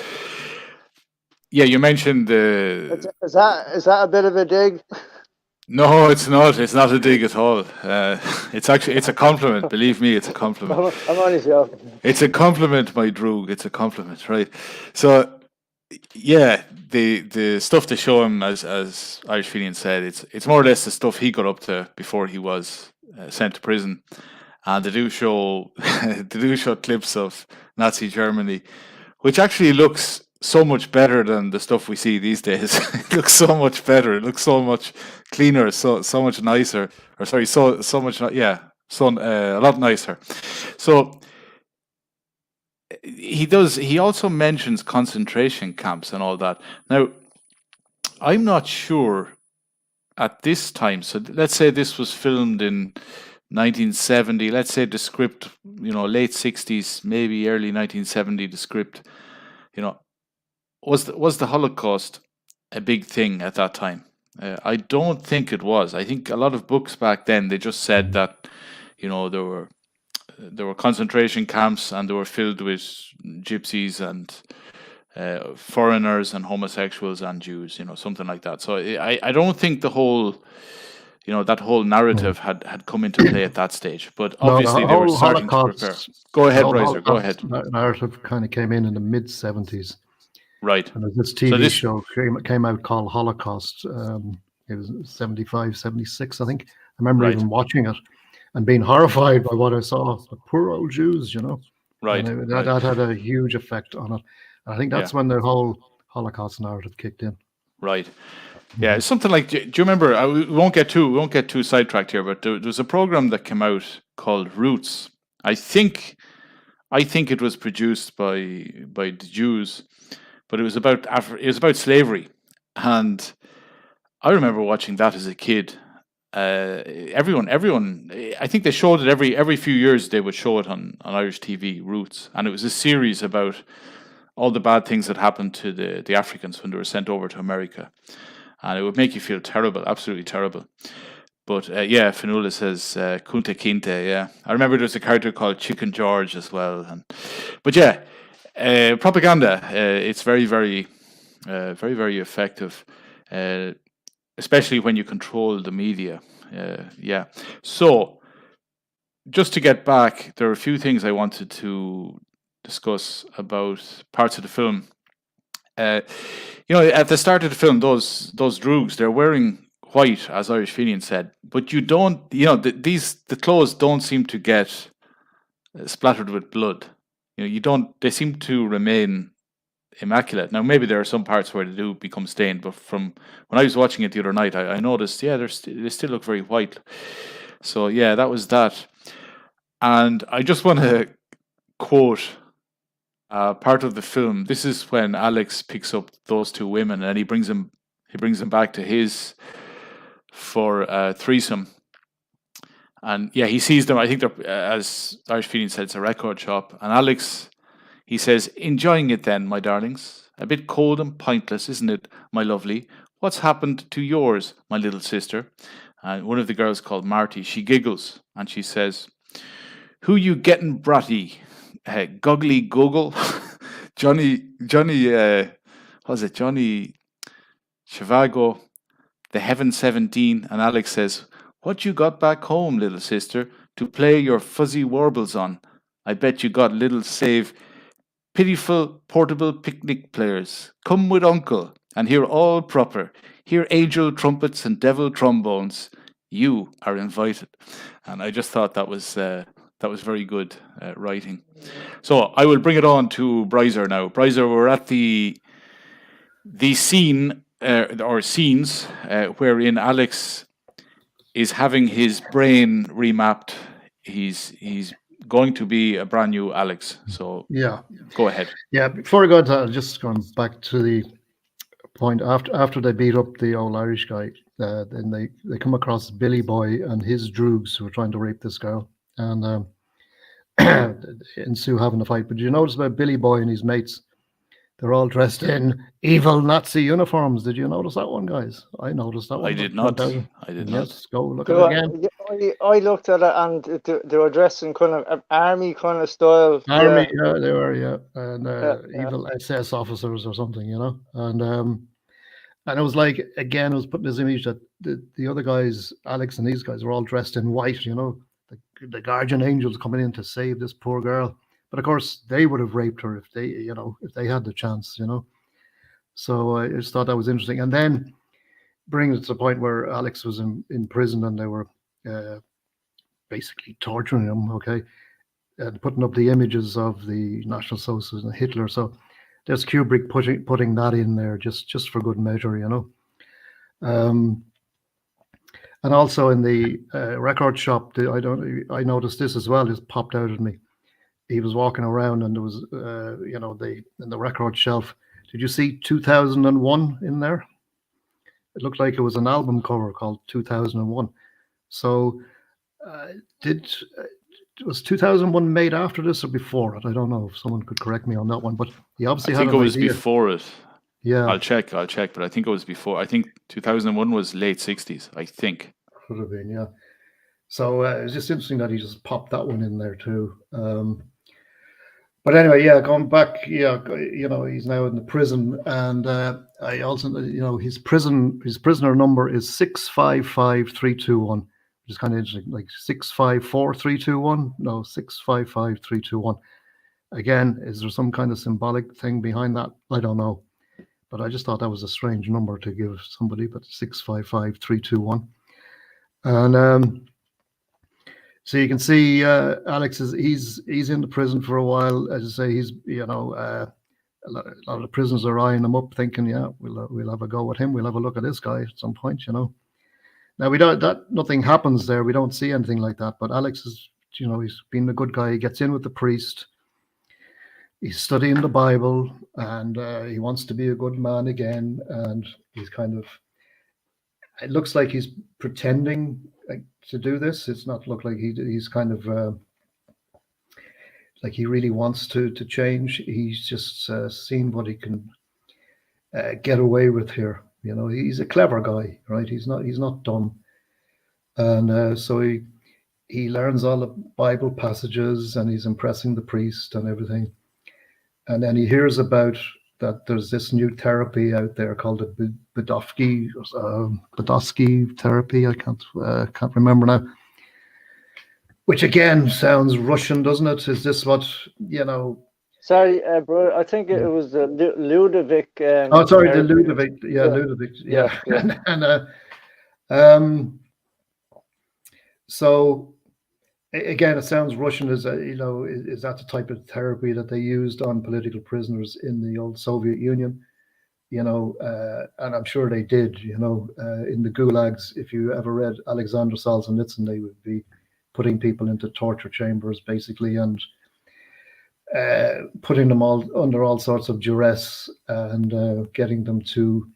Yeah, you mentioned the. Is that a bit of a dig? No, it's not. It's not a dig at all. It's a compliment. Believe me, it's a compliment. I'm only joking. It's a compliment, my droog. It's a compliment, right? So, yeah, the stuff they show him, as Irish Fenian said, it's more or less the stuff he got up to before he was sent to prison. And they do show clips of Nazi Germany, which actually looks so much better than the stuff we see these days. It looks so much better. It looks so much cleaner, so much nicer. Or sorry, so much, yeah, a lot nicer. So he does. He also mentions concentration camps and all that. Now, I'm not sure at this time. So let's say this was filmed in 1970. Let's say the script, late 60s, maybe early 1970. The script, was the Holocaust a big thing at that time? I don't think it was. I think a lot of books back then, they just said that, there were concentration camps and they were filled with gypsies and foreigners and homosexuals and Jews, something like that. So I don't think the whole, that whole narrative had come into play at that stage. But obviously they were starting to prepare. Go ahead, Brizer. Go ahead. Narrative kind of came in the mid 70s. Right. And this TV show came out called Holocaust. It was 75, 76, I think. I remember even watching it and being horrified by what I saw. The poor old Jews, Right. And that had a huge effect on it. And I think that's when the whole Holocaust narrative kicked in. Right. Yeah, it's something like. Do you remember? We won't get too sidetracked here, but there was a program that came out called Roots. I think it was produced by the Jews, but it was about slavery, and I remember watching that as a kid. Everyone. I think they showed it every few years. They would show it on Irish TV, Roots, and it was a series about all the bad things that happened to the Africans when they were sent over to America. And it would make you feel terrible, absolutely terrible. But Fanula says Kunta Kinte. Yeah, I remember there was a character called Chicken George as well. But propaganda. It's very, very, very, very effective, especially when you control the media. So, just to get back, there are a few things I wanted to discuss about parts of the film. At the start of the film, those droogs, they're wearing white, as Irish Fenian said, but you don't, the clothes don't seem to get splattered with blood. They seem to remain immaculate. Now, maybe there are some parts where they do become stained, but from when I was watching it the other night, I noticed, they still look very white. So, that was that. And I just want to quote part of the film. This is when Alex picks up those two women and he brings them back to his for a threesome. And he sees them. I think they're, as Irish Fenian said, it's a record shop. And Alex, he says, "Enjoying it then, my darlings. A bit cold and pointless, isn't it, my lovely? What's happened to yours, my little sister?" and one of the girls called Marty, she giggles and she says, "Who you getting, bratty? Goggly Goggle?" Johnny, what was it? Johnny Chivago, the Heaven 17, and Alex says, "What you got back home, little sister, to play your fuzzy warbles on? I bet you got little save pitiful portable picnic players. Come with uncle, and hear all proper. Hear angel trumpets and devil trombones. You are invited." And I just thought that was very good writing. So I will bring it on to Brizer now. Brizer, we're at the scene or scenes wherein Alex is having his brain remapped. He's going to be a brand new Alex. So Yeah. go ahead. Yeah. Before I go into that, just going back to the point after they beat up the old Irish guy, then they come across Billy Boy and his droogs who are trying to rape this girl, and ensue having a fight. But did you notice about Billy Boy and his mates? They're all dressed in evil Nazi uniforms. Did you notice that one, guys? I noticed that one. I did not. Yes, go look at it again. I looked at it and they were dressed in kind of army kind of style. Army, yeah, they were, yeah, and Yeah. evil SS officers or something, you know, and it was like, again, it was putting this image that the other guys, Alex and these guys, were all dressed in white, you know, the guardian angels coming in to save this poor girl. But of course, they would have raped her if they had the chance, you know. So I just thought that was interesting. And then brings it to the point where Alex was in prison and they were basically torturing him, okay, and putting up the images of the National Socialists and Hitler. So there's Kubrick putting that in there just for good measure, you know. And also in the record shop, I noticed this as well. Just popped out at me. He was walking around, and there was, in the record shelf. Did you see 2001 in there? It looked like it was an album cover called 2001. So, was 2001 made after this or before it? I don't know if someone could correct me on that one, but he obviously I think had it was idea. before it. Yeah, I'll check, but I think it was before. I think 2001 was late 60s, I think. Could have been, yeah. So it was just interesting that he just popped that one in there too. But anyway, yeah, going back, yeah, you know, he's now in the prison, and I also, you know, his prisoner number is 655321, which is kind of interesting, like 654321. No, 655321. Again, is there some kind of symbolic thing behind that? I don't know, but I just thought that was a strange number to give somebody. But 655321, and so you can see Alex he's in the prison for a while. As I say, he's, you know, a lot of the prisoners are eyeing him up, thinking, yeah, we'll have a go at him. We'll have a look at this guy at some point, you know. Now nothing happens there. We don't see anything like that. But Alex is, you know, he's been a good guy. He gets in with the priest. He's studying the Bible, and he wants to be a good man again. And he's kind of, it looks like he's pretending to do this. It's not look like he's kind of like he really wants to change. He's just seen what he can get away with here. You know, he's a clever guy, right? He's not dumb, and so he learns all the Bible passages, and he's impressing the priest and everything. And then he hears about that there's this new therapy out there called the Badovsky therapy. I can't remember now. Which again sounds Russian, doesn't it? Is this what, you know? Sorry, bro. I think it was the Ludovic. Oh, sorry, the Ludovic. Yeah, Ludovic. Yeah. and so again, it sounds Russian. Is that the type of therapy that they used on political prisoners in the old Soviet Union? You know, and I'm sure they did. You know, in the gulags, if you ever read Alexander Solzhenitsyn, they would be putting people into torture chambers, basically, and putting them all under all sorts of duress and getting them to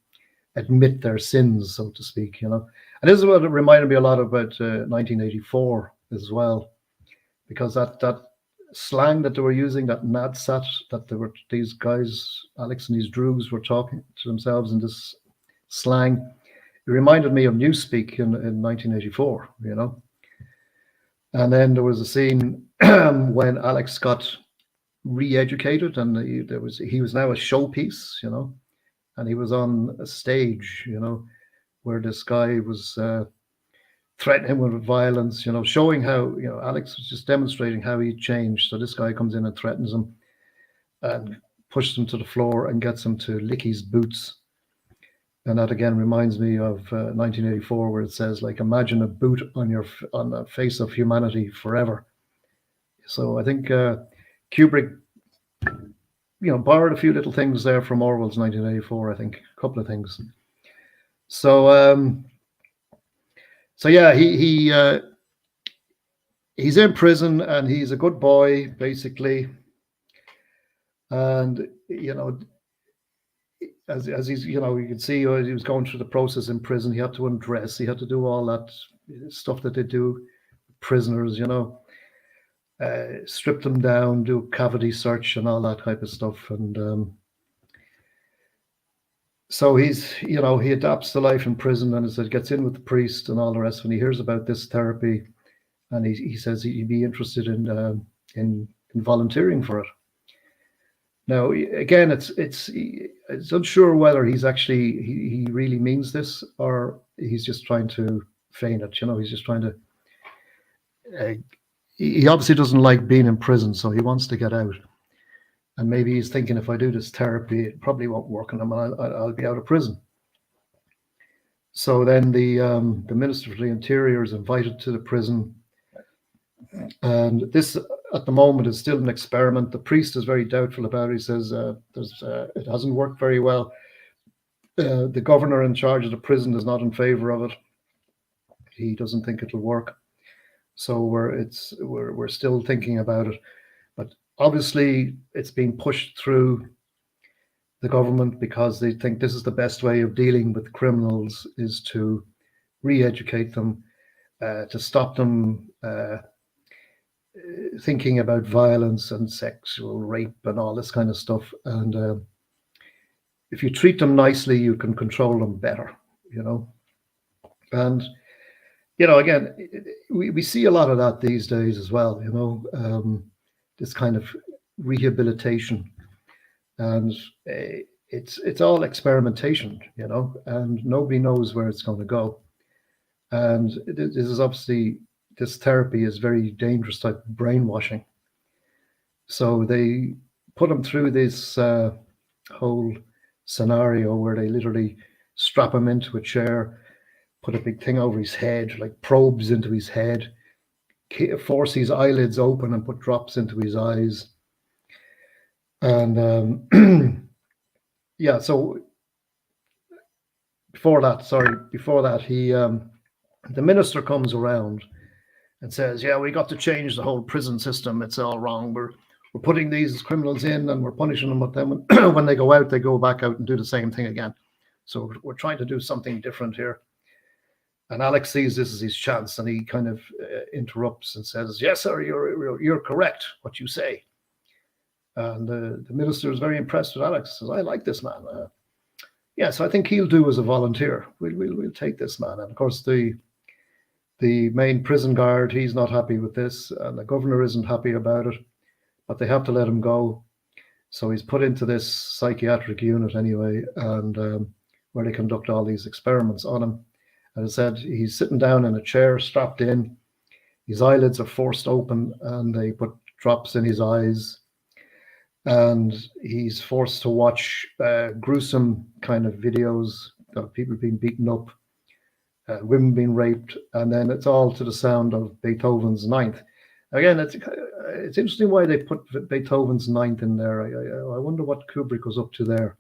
admit their sins, so to speak. You know, and this is what it reminded me a lot about 1984 as well, because that slang that they were using, that nadsat, that these guys, Alex and these droogs, were talking to themselves in this slang. reminded me of Newspeak in 1984, you know. And then there was a scene when Alex got re-educated, and he was now a showpiece, you know, and he was on a stage, you know, where this guy was threatening him with violence, you know, showing how, you know, Alex was just demonstrating how he changed. So this guy comes in and threatens him and pushes him to the floor and gets him to lick his boots. And that again reminds me of 1984, where it says, like, imagine a boot on the face of humanity forever. So I think Kubrick, you know, borrowed a few little things there from Orwell's 1984. I think a couple of things. So yeah, he's in prison and he's a good boy basically, and you know, as he's, you know, you can see he was going through the process in prison. He had to undress. He had to do all that stuff that they do prisoners, you know, strip them down, do a cavity search and all that type of stuff. And so he's, you know, he adapts to life in prison, and as it gets in with the priest and all the rest. When he hears about this therapy, and he says he'd be interested in volunteering for it. Now, again, it's unsure whether he's actually he really means this, or he's just trying to feign it. You know, he's just trying to. He obviously doesn't like being in prison, so he wants to get out. And maybe he's thinking, if I do this therapy, it probably won't work on him, and I'll be out of prison. So then the Minister for the Interior is invited to the prison, and this, at the moment, is still an experiment. The priest is very doubtful about it. He says it hasn't worked very well. The governor in charge of the prison is not in favor of it. He doesn't think it'll work. So we're still thinking about it. But obviously, it's being pushed through the government because they think this is the best way of dealing with criminals, is to re-educate them, to stop them thinking about violence and sexual rape and all this kind of stuff. And if you treat them nicely, you can control them better, you know. And, you know, again, we see a lot of that these days as well, you know, this kind of rehabilitation. And it's all experimentation, you know, and nobody knows where it's going to go. And this is obviously, this therapy is very dangerous type of brainwashing. So they put him through this whole scenario where they literally strap him into a chair, put a big thing over his head, like probes into his head, force his eyelids open and put drops into his eyes. And yeah, so before that, he the minister comes around and says, yeah, we got to change the whole prison system. It's all wrong. We're putting these criminals in and we're punishing them, but then when they go out, they go back out and do the same thing again. So we're trying to do something different here. And Alex sees this as his chance, and he kind of interrupts and says, yes, sir, you're correct, what you say. And the minister is very impressed with Alex. Says, I like this man. Yeah, so I think he'll do as a volunteer. We'll take this man. And of course, the main prison guard, he's not happy with this, and the governor isn't happy about it, but they have to let him go. So he's put into this psychiatric unit anyway, and where they conduct all these experiments on him. As I said, he's sitting down in a chair, strapped in. His eyelids are forced open, and they put drops in his eyes. And he's forced to watch gruesome kind of videos of people being beaten up, women being raped, and then it's all to the sound of Beethoven's Ninth. Again, it's interesting why they put Beethoven's Ninth in there. I wonder what Kubrick was up to there.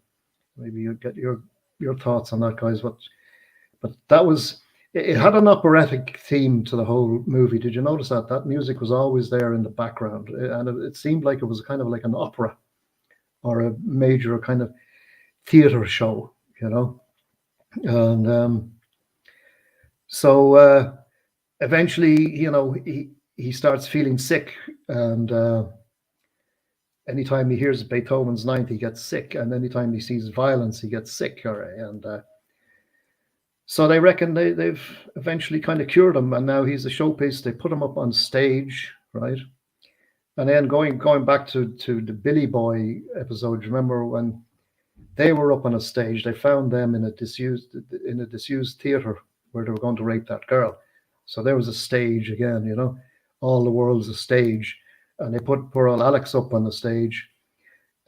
Maybe you get your thoughts on that, guys. But that was, it had an operatic theme to the whole movie. Did you notice that? That music was always there in the background, and it seemed like it was kind of like an opera or a major kind of theater show, you know. And so eventually, you know, he starts feeling sick, and anytime he hears Beethoven's Ninth, he gets sick, and anytime he sees violence, he gets sick. And So they reckon they've eventually kind of cured him, and now he's a showpiece. They put him up on stage, right? And then going back to the Billy Boy episode, remember when they were up on a stage? They found them in a disused theater where they were going to rape that girl. So there was a stage again, you know, all the world's a stage, and they put poor old Alex up on the stage,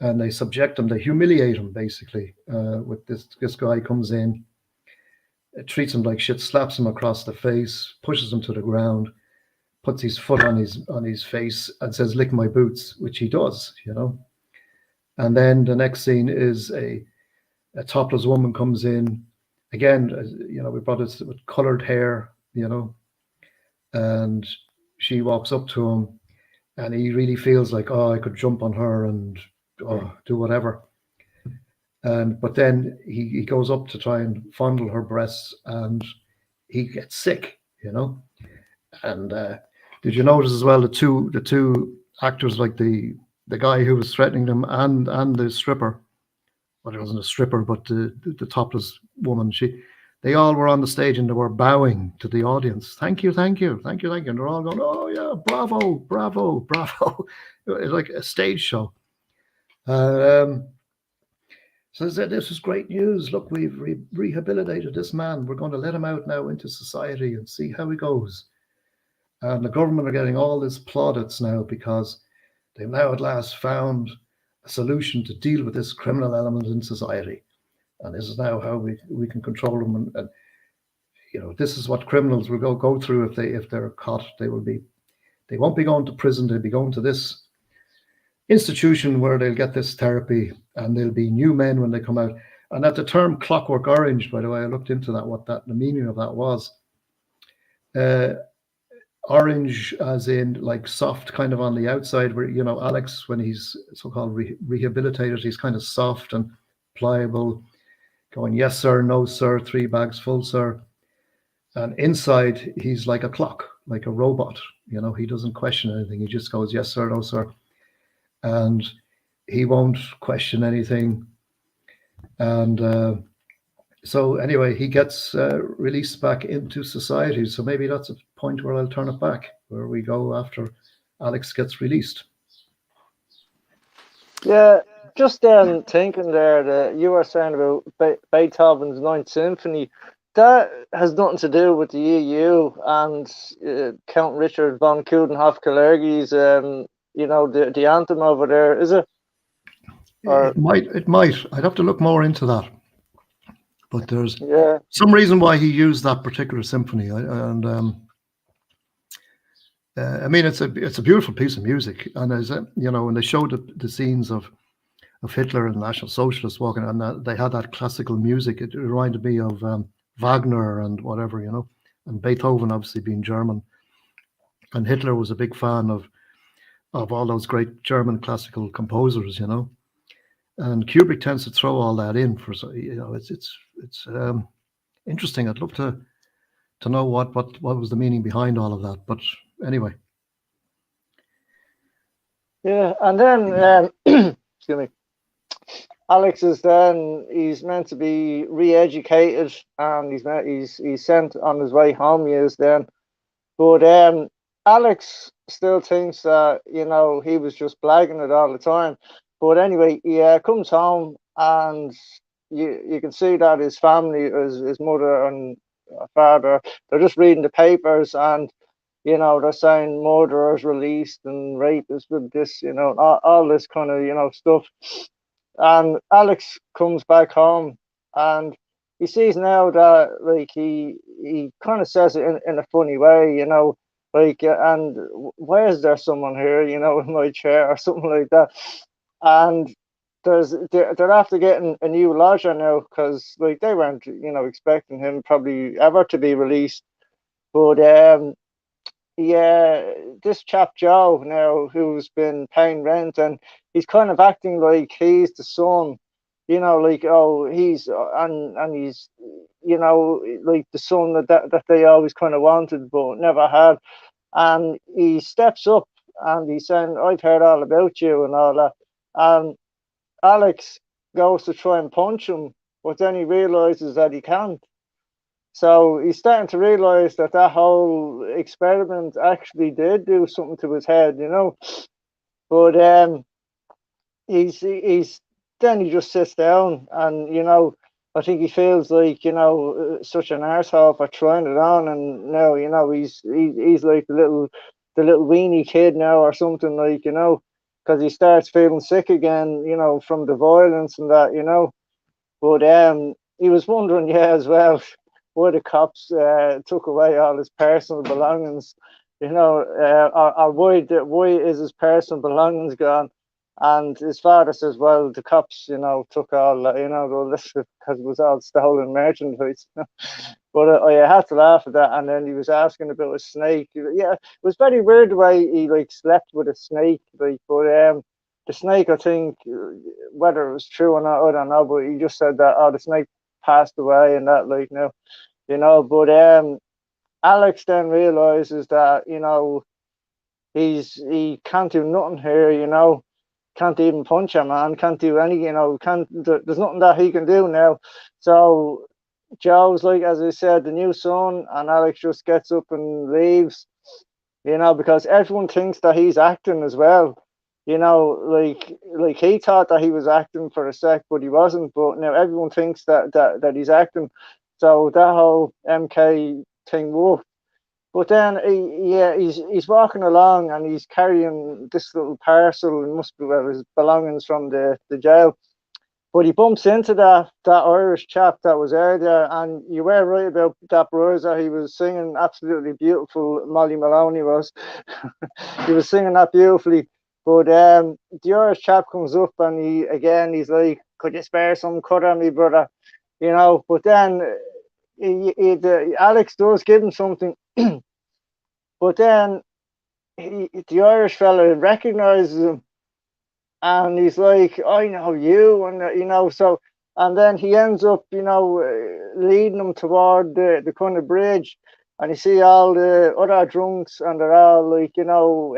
and they subject him, they humiliate him basically. With this guy comes in, treats him like shit, slaps him across the face, pushes him to the ground, puts his foot on his face, and says, "Lick my boots," which he does, you know. And then the next scene is a topless woman comes in again. You know, we brought it with colored hair, you know, and she walks up to him, and he really feels like, oh, I could jump on her and do whatever. But then he goes up to try and fondle her breasts, and he gets sick, you know. And did you notice as well the two actors, like the guy who was threatening them and the stripper? Well, it wasn't a stripper, but the topless woman. They all were on the stage and they were bowing to the audience. Thank you, thank you, thank you, thank you. And they're all going, oh yeah, bravo, bravo, bravo. It's like a stage show. So they said, this is great news. Look, we've rehabilitated this man. We're going to let him out now into society and see how he goes. And the government are getting all this plaudits now because they've now at last found a solution to deal with this criminal element in society. And this is now how we can control them. And you know, this is what criminals will go through if they're caught. They won't be going to prison. They'll be going to this institution where they'll get this therapy, and they'll be new men when they come out. And that the term "clockwork orange," by the way, I looked into that, what the meaning of that was. Orange as in like soft kind of on the outside, where, you know, Alex, when he's so-called rehabilitated, he's kind of soft and pliable, going, yes, sir, no, sir, 3 bags full, sir. And inside, he's like a clock, like a robot. You know, he doesn't question anything. He just goes, yes, sir, no, sir. And he won't question anything. And so anyway, he gets released back into society. So maybe that's a point where I'll turn it back, where we go after Alex gets released. Yeah, just thinking there that you were saying about Beethoven's Ninth Symphony, that has nothing to do with the EU and Count Richard von Coudenhove-Kalergi's, you know, the anthem over there, is it? Or, it might. I'd have to look more into that. But there's some reason why he used that particular symphony, and I mean, it's a beautiful piece of music, and as you know, when they showed the scenes of Hitler and National Socialists walking, and they had that classical music, it reminded me of Wagner and whatever, you know, and Beethoven obviously being German, and Hitler was a big fan of all those great German classical composers, you know. And Kubrick tends to throw all that in for, you know, it's interesting. I'd love to know what was the meaning behind all of that. But anyway. Yeah, and then excuse me, Alex is he's meant to be re-educated, and he's sent on his way home. He is then, but Alex still thinks that, you know, he was just blagging it all the time. But anyway, he comes home, and you can see that his family, his mother and father, they're just reading the papers, and, you know, they're saying murderers released and rapists with this, you know, all this kind of, you know, stuff. And Alex comes back home, and he sees now that, like, he kind of says it in a funny way, you know, like, and why is there someone here, you know, in my chair or something like that. And they're after getting a new lodger now, because, like, they weren't, you know, expecting him probably ever to be released. But yeah, this chap Joe now, who's been paying rent, and he's kind of acting like he's the son, you know, like, oh, he's and he's, you know, like the son that they always kind of wanted but never had. And he steps up and he's saying, I've heard all about you and all that. And Alex goes to try and punch him, but then he realizes that he can't. So he's starting to realize that that whole experiment actually did do something to his head, you know. But he's then he just sits down, and you know, I think he feels like, you know, such an arsehole for trying it on, and now, you know, he's like the little weenie kid now or something, like, you know, because he starts feeling sick again, you know, from the violence and that, you know. But he was wondering, yeah, as well, why the cops took away all his personal belongings, you know, or why is his personal belongings gone? And his father says, well, the cops, you know, took all, you know, the list because it was all stolen merchandise. But I had to laugh at that. And then he was asking about a snake. Yeah, it was very weird the way he like slept with a snake. Like, but the snake, I think, whether it was true or not, I don't know. But he just said that, oh, the snake passed away and that, like, no, you know. But Alex then realizes that, you know, he can't do nothing here, you know. Can't even punch a man, can't do any, you know, there's nothing that he can do now. So Joe's like, as I said, the new son, and Alex just gets up and leaves, you know, because everyone thinks that he's acting as well. You know, like he thought that he was acting for a sec, but he wasn't. But now everyone thinks that he's acting. So that whole MK thing worked. But then he's walking along and he's carrying this little parcel, and must be his belongings from the jail. But he bumps into that Irish chap that was there, and you were right about that Brizer. He was singing absolutely beautiful. Molly Maloney was. He was singing that beautifully. But the Irish chap comes up and he's like, "Could you spare some cut on me, brother?" You know. But then Alex does give him something. But then the Irish fella recognizes him, and he's like, "I know you," and you know, so, and then he ends up, you know, leading them toward the kind of bridge, and you see all the other drunks, and they're all like, you know,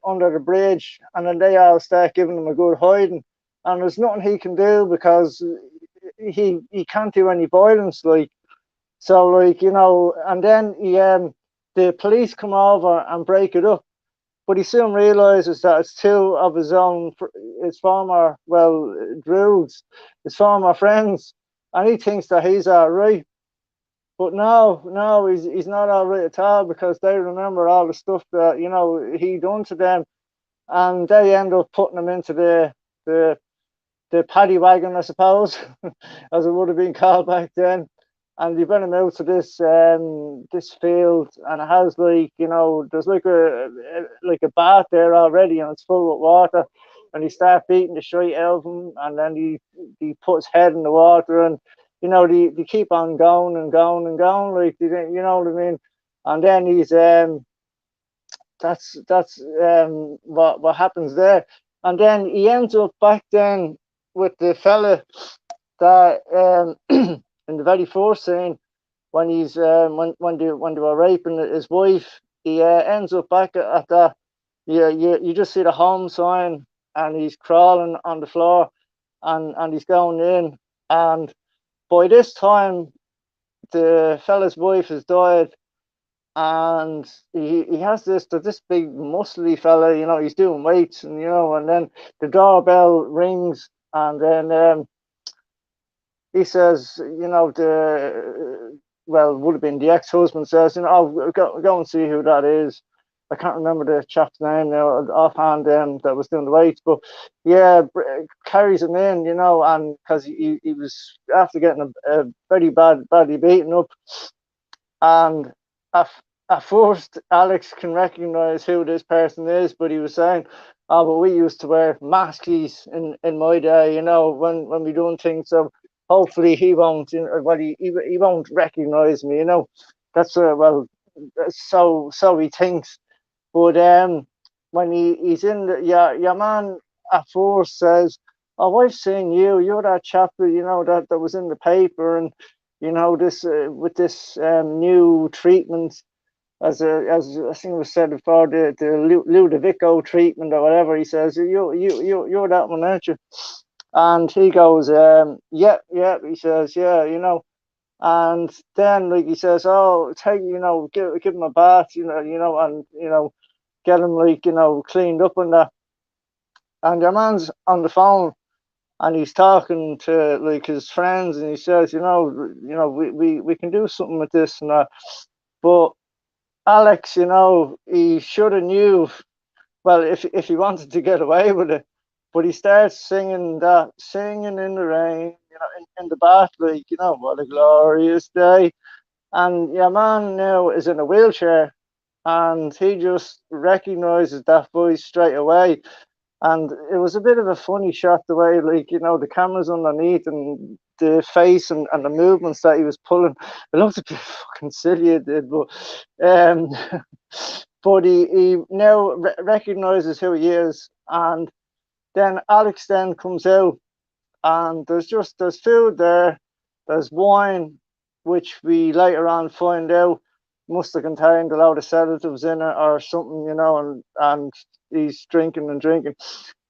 under the bridge, and then they all start giving him a good hiding, and there's nothing he can do because he can't do any violence, like, so, like, you know, and then the police come over and break it up. But he soon realizes that it's two of his former, well, druids, his former friends, and he thinks that he's all right. But no, he's not all right at all, because they remember all the stuff that, you know, he done to them, and they end up putting him into the the paddy wagon, I suppose, as it would have been called back then. And you bring him out to this field, and it has, like, you know, there's like a bath there already, and it's full with water. And he start beating the shite out of him, and then he put his head in the water, and you know they keep on going and going and going, like, you know what I mean. And then he's that's what happens there. And then he ends up back then with the fella that in the very first scene, when he's when they were raping his wife, he ends up back at that. You just see the home sign, and he's crawling on the floor, and he's going in. And by this time, the fella's wife has died, and he has this big muscly fella, you know, he's doing weights, and you know, and then the doorbell rings, and then he says, you know, would have been the ex-husband says, you know, oh, go and see who that is. I can't remember the chap's name now offhand, that was doing the weights, but yeah, carries him in, you know, and because he was after getting a very badly beaten up, and at first Alex can recognize who this person is, but he was saying, oh, but we used to wear masks in my day, you know, when we doing things, so hopefully he won't, you know, well, he won't recognize me, you know. That's so he thinks. But when he's in your man at first says, oh, I've seen you're that chap, you know, that was in the paper, and you know, this with this new treatment, as I think it was said before, the Ludovico treatment or whatever. He says, you're that one, aren't you? And he goes, yeah. He says, yeah, you know. And then like he says, oh, take give him a bath, and get him like cleaned up and that. And your man's on the phone and he's talking to like his friends and he says, we can do something with this and that. But Alex, he should have knew. Well, if he wanted to get away with it, but he starts singing in the rain, in the bath, like, what a glorious day. And your man now is in a wheelchair, and he just recognizes that voice straight away. And it was a bit of a funny shot, the way, like, the camera's underneath and the face and the movements that he was pulling. It looked a bit fucking silly, it did, but but he now recognizes who he is. And then Alex then comes out, and there's food there, there's wine, which we later on find out must have contained a lot of sedatives in it or something, and he's drinking and drinking.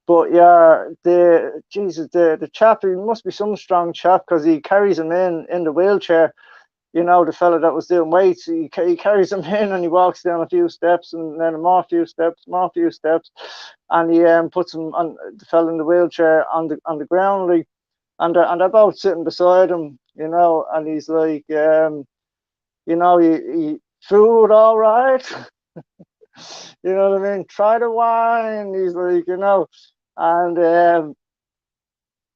But yeah, the chap, he must be some strong chap, because he carries him in the wheelchair. The fella that was doing weights, he carries him in and he walks down a few steps and then more few steps, and he puts him on, the fella in the wheelchair, on the ground, like, and they're both sitting beside him, and he's like, he food all right, you know what I mean? Try the wine. He's like, and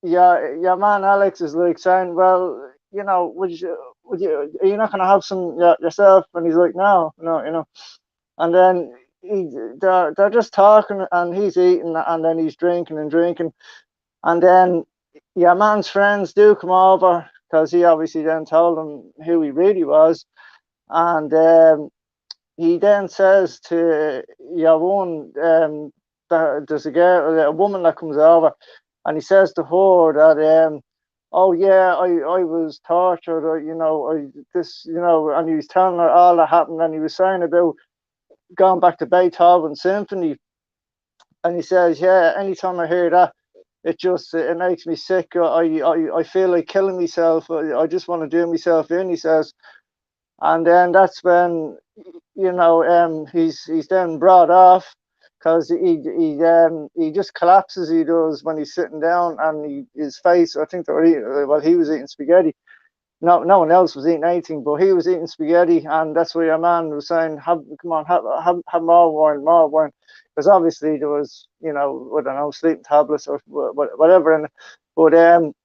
yeah, man, Alex is like saying, well, would you, are you not gonna have some yourself? And he's like, no, and then they're just talking, and he's eating, and then he's drinking and drinking, and then your man's friends do come over, because he obviously then told them who he really was, and he then says to your one, there's a woman that comes over, and he says to her that, oh yeah, I was tortured, or and he was telling her all that happened, and he was saying about going back to Beethoven's symphony, and he says, yeah, anytime I hear that, it makes me sick. I feel like killing myself. I just want to do myself in, he says. And then that's when he's then brought off, because he just collapses. He does, when he's sitting down, and his face, I think he was eating spaghetti. No one else was eating anything, but he was eating spaghetti, and that's why your man was saying, come on, have more wine, because obviously there was, I don't know, sleeping tablets or whatever, and but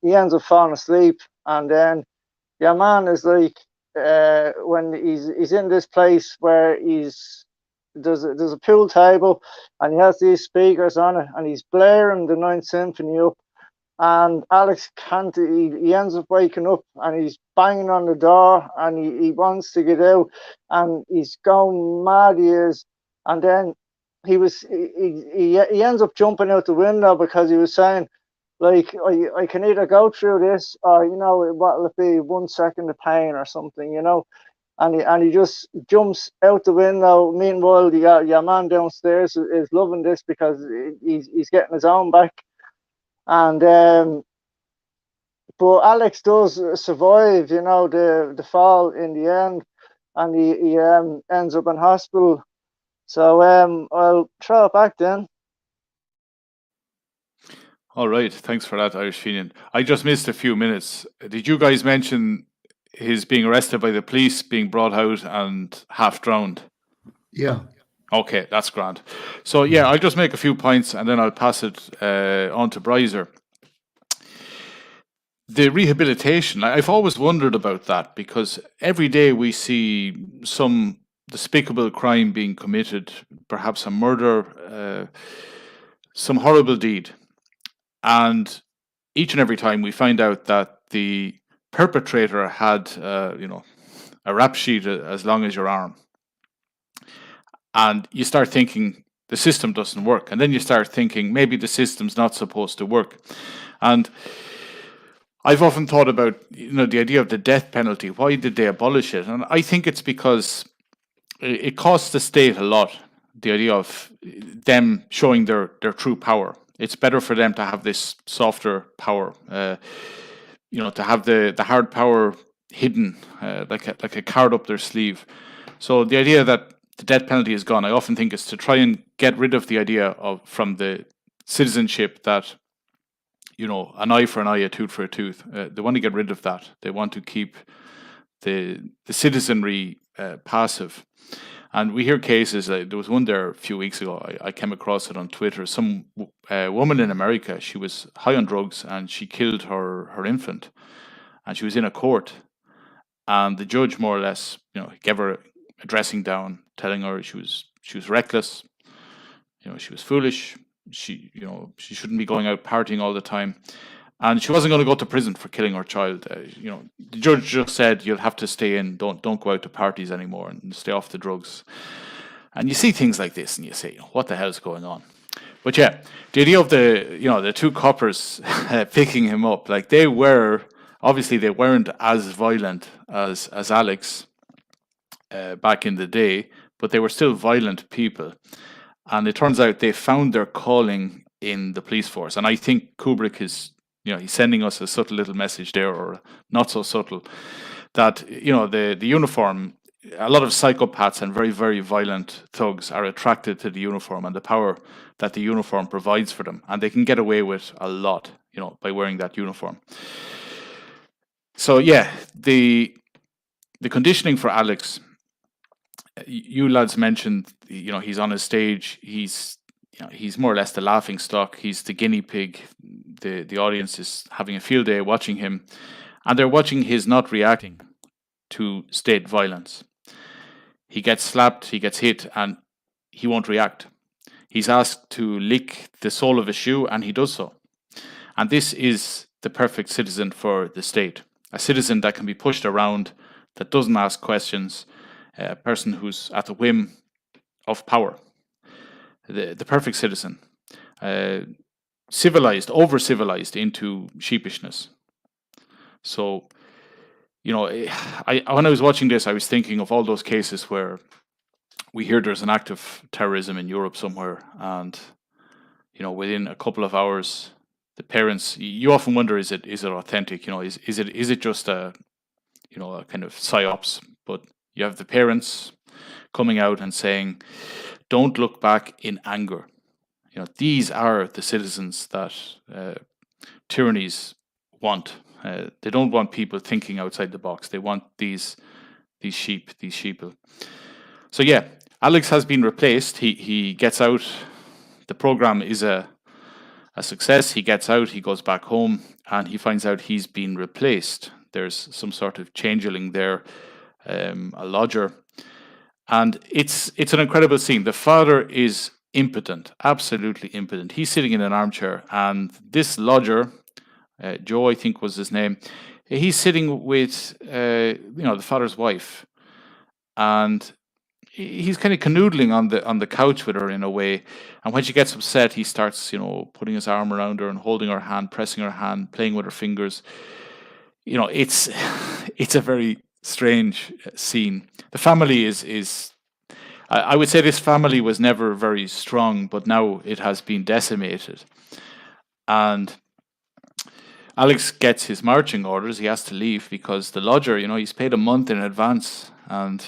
he ends up falling asleep, and then your man is like, when he's in this place where there's a pool table, and he has these speakers on it, and he's blaring the Ninth Symphony up, and Alex can't. He ends up waking up, and he's banging on the door, and he wants to get out, and he's going mad. He is, and then he ends up jumping out the window, because he was saying, like, I can either go through this, or what'll it be, 1 second of pain or something, and he just jumps out the window. Meanwhile, your man downstairs is loving this, because he's getting his own back. And but Alex does survive, the fall in the end, and he ends up in hospital. So I'll throw it back then. All right, thanks for that, Irish Fenian. I just missed a few minutes. Did you guys mention his being arrested by the police, being brought out, and half drowned? Yeah. Okay, that's grand. So yeah, I'll just make a few points, and then I'll pass it on to Brizer. The rehabilitation, I've always wondered about that, because every day we see some despicable crime being committed, perhaps a murder, some horrible deed. And each and every time we find out that the perpetrator had, a rap sheet as long as your arm. And you start thinking the system doesn't work. And then you start thinking maybe the system's not supposed to work. And I've often thought about, the idea of the death penalty. Why did they abolish it? And I think it's because it costs the state a lot, the idea of them showing their true power. It's better for them to have this softer power, to have the hard power hidden, like a card up their sleeve. So the idea that the death penalty is gone, I often think, is to try and get rid of the idea of from the citizenship that, you know, an eye for an eye, a tooth for a tooth. They want to get rid of that. They want to keep the citizenry passive. And we hear cases, there was one there a few weeks ago, I came across it on Twitter. Some woman in America, she was high on drugs and she killed her infant. And she was in a court. And the judge more or less, you know, gave her a dressing down, telling her she was reckless, you know, she was foolish, she shouldn't be going out partying all the time. And she wasn't going to go to prison for killing her child. You know, the judge just said, you'll have to stay in, don't go out to parties anymore and stay off the drugs. And you see things like this and you say, what the hell is going on? But yeah, the idea of the two coppers picking him up, like they weren't as violent as Alex back in the day, but they were still violent people. And it turns out they found their calling in the police force. And I think Kubrick is, you know, he's sending us a subtle little message there, or not so subtle, that, you know, the uniform, a lot of psychopaths and very, very violent thugs are attracted to the uniform and the power that the uniform provides for them. And they can get away with a lot, you know, by wearing that uniform. So yeah, the conditioning for Alex, you lads mentioned, you know, he's on a stage, he's more or less the laughing stock, he's the guinea pig, the audience is having a field day watching him, and they're watching his not reacting to state violence. He gets slapped, he gets hit, and he won't react. He's asked to lick the sole of a shoe, and he does so. And this is the perfect citizen for the state. A citizen that can be pushed around, that doesn't ask questions, a person who's at the whim of power. The perfect citizen. Civilized, over-civilized into sheepishness. So, you know, when I was watching this, I was thinking of all those cases where we hear there's an act of terrorism in Europe somewhere, and, you know, within a couple of hours, the parents, you often wonder, is it authentic? You know, is it just a kind of psyops? But you have the parents coming out and saying, don't look back in anger. You know, these are the citizens that tyrannies want. They don't want people thinking outside the box. They want these sheeple. So yeah, Alex has been replaced. He gets out. The program is a success. He gets out. He goes back home, and he finds out he's been replaced. There's some sort of changeling there, a lodger. And it's an incredible scene. The father is impotent, absolutely impotent. He's sitting in an armchair, and this lodger, Joe, I think was his name, he's sitting with the father's wife, and he's kind of canoodling on the couch with her in a way. And when she gets upset, he starts, you know, putting his arm around her and holding her hand, pressing her hand, playing with her fingers. You know, it's a very strange scene. The family is I would say this family was never very strong, but now it has been decimated. And Alex gets his marching orders. He has to leave because the lodger, you know, he's paid a month in advance. And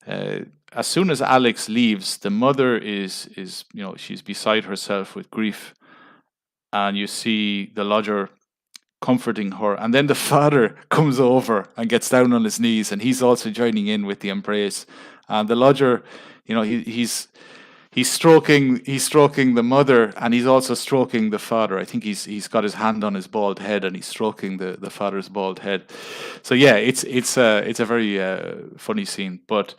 as soon as Alex leaves, the mother is you know, she's beside herself with grief. And you see the lodger comforting her, and then the father comes over and gets down on his knees, and he's also joining in with the embrace. And the lodger, you know, he's stroking the mother, and he's also stroking the father. I think he's got his hand on his bald head, and he's stroking the father's bald head. So yeah, it's a very funny scene. But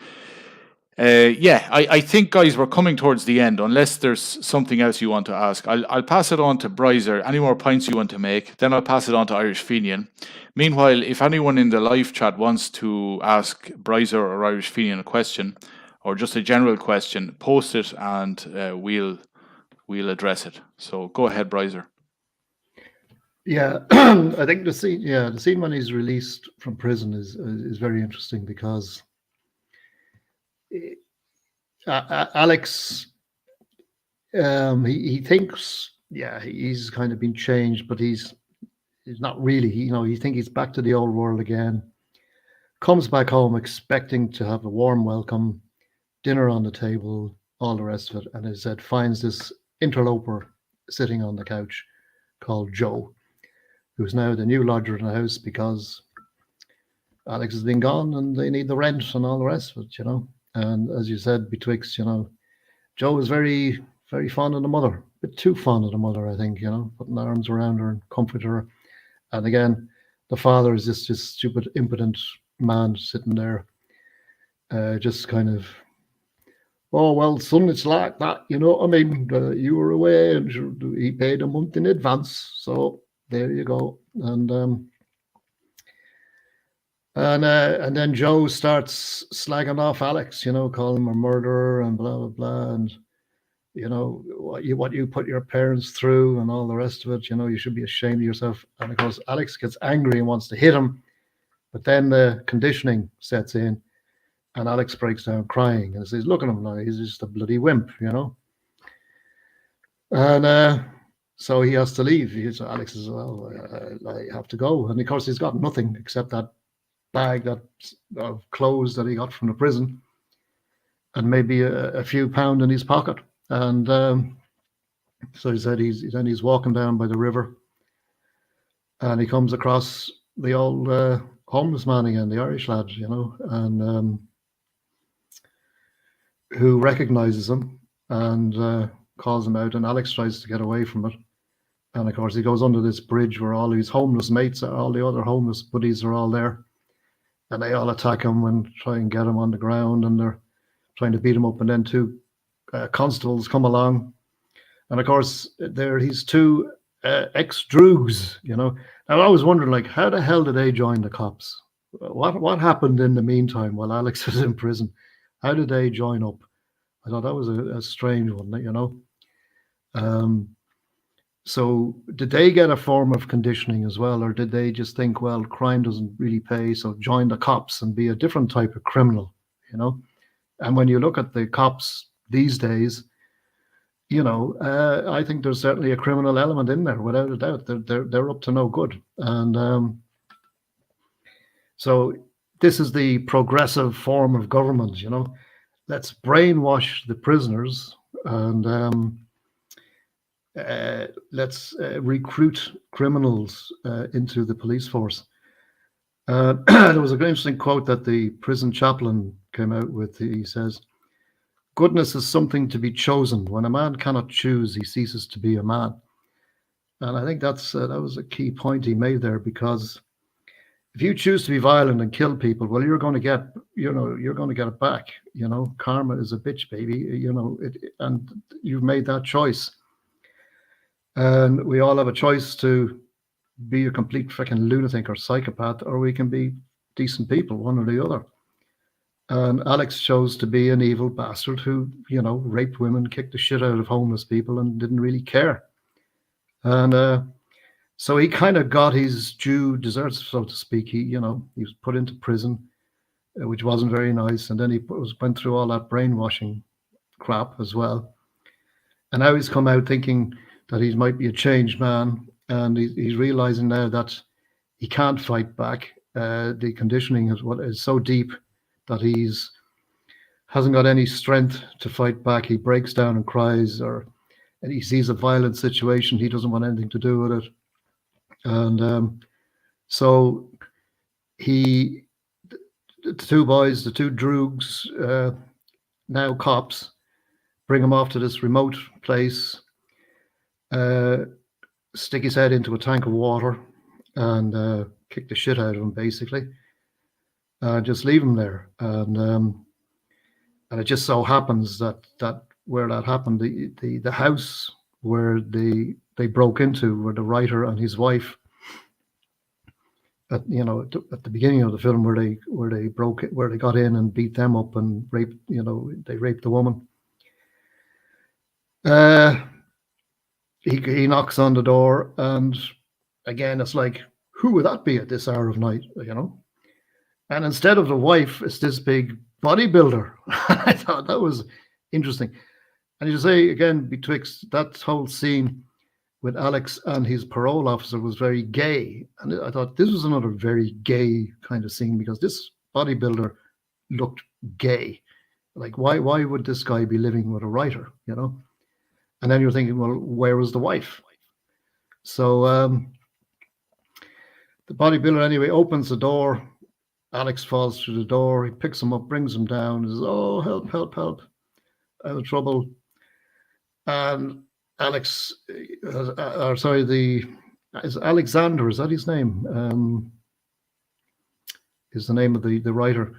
I think, guys, we're coming towards the end. Unless there's something else you want to ask, I'll pass it on to Brizer. Any more points you want to make? Then I'll pass it on to Irish Fenian. Meanwhile, if anyone in the live chat wants to ask Brizer or Irish Fenian a question, or just a general question, post it, and we'll address it. So go ahead, Brizer. Yeah, I think the scene when he's released from prison is very interesting, because Alex, he thinks, he's kind of been changed, but he's not really. You know, he thinks he's back to the old world again. comes back home expecting to have a warm welcome, dinner on the table, all the rest of it, and as I said, finds this interloper sitting on the couch called Joe, who's now the new lodger in the house because Alex has been gone and they need the rent and all the rest of it, you know. And as you said, betwixt, you know, Joe is very, very fond of the mother, a bit too fond of the mother, I think, you know, putting arms around her and comfort her. And again, the father is just this stupid, impotent man sitting there, just kind of, oh, well, son, it's like that, you know what I mean? You were away and he paid a month in advance. So there you go. And then Joe starts slagging off Alex, you know, calling him a murderer and blah, blah, blah. And, you know, what you put your parents through and all the rest of it, you know, you should be ashamed of yourself. And of course, Alex gets angry and wants to hit him. But then the conditioning sets in and Alex breaks down crying and says, look at him now, he's just a bloody wimp, you know. And so he has to leave. Alex says, well, I have to go. And of course, he's got nothing except that bag of clothes that he got from the prison and maybe a few pound in his pocket. And so he said he's walking down by the river and he comes across the old homeless man again, the Irish lad, you know, and who recognizes him and calls him out, and Alex tries to get away from it. And of course, he goes under this bridge where all his homeless mates, all the other homeless buddies are all there. And they all attack him and try and get him on the ground, and they're trying to beat him up. And then two constables come along. And of course, he's two ex-droogs, you know. And I was wondering, like, how the hell did they join the cops? What happened in the meantime while Alex was in prison? How did they join up? I thought that was a strange one, you know. So did they get a form of conditioning as well, or did they just think, well, crime doesn't really pay, so join the cops and be a different type of criminal, you know? And when you look at the cops these days, you know, I think there's certainly a criminal element in there, without a doubt. They're up to no good. And so this is the progressive form of government, you know. Let's brainwash the prisoners and let's recruit criminals into the police force. There was a very interesting quote that the prison chaplain came out with. He says, goodness is something to be chosen. When a man cannot choose, he ceases to be a man. And I think that was a key point he made there, because if you choose to be violent and kill people, well, you're going to get it back. You know, karma is a bitch, baby. You know, and you've made that choice. And we all have a choice to be a complete freaking lunatic or psychopath, or we can be decent people, one or the other. And Alex chose to be an evil bastard who, you know, raped women, kicked the shit out of homeless people, and didn't really care. And so he kind of got his due deserts, so to speak. He was put into prison, which wasn't very nice. And then he went through all that brainwashing crap as well. And now he's come out thinking that he might be a changed man. And he's realizing now that he can't fight back. The conditioning is so deep that hasn't got any strength to fight back. He breaks down and cries, and he sees a violent situation. He doesn't want anything to do with it. And so the two boys, the two droogs, now cops, bring him off to this remote place, stick his head into a tank of water and kick the shit out of him, basically. Just leave him there. And it just so happens that where that happened, the house where they broke into, where the writer and his wife, at the beginning of the film, where they got in and beat them up and raped, they raped the woman. He knocks on the door, and again, it's like, who would that be at this hour of night, And instead of the wife, it's this big bodybuilder. I thought that was interesting. And you say, again, betwixt that whole scene with Alex and his parole officer was very gay. And I thought this was another very gay kind of scene, because this bodybuilder looked gay. Like, why would this guy be living with a writer, you know? And then you're thinking, well, where was the wife? So the bodybuilder anyway opens the door. Alex falls through the door. He picks him up, brings him down. He says, "Oh, help, help, help. I'm in trouble." And Alex, or sorry, is Alexander, is that his name? Is the name of the writer.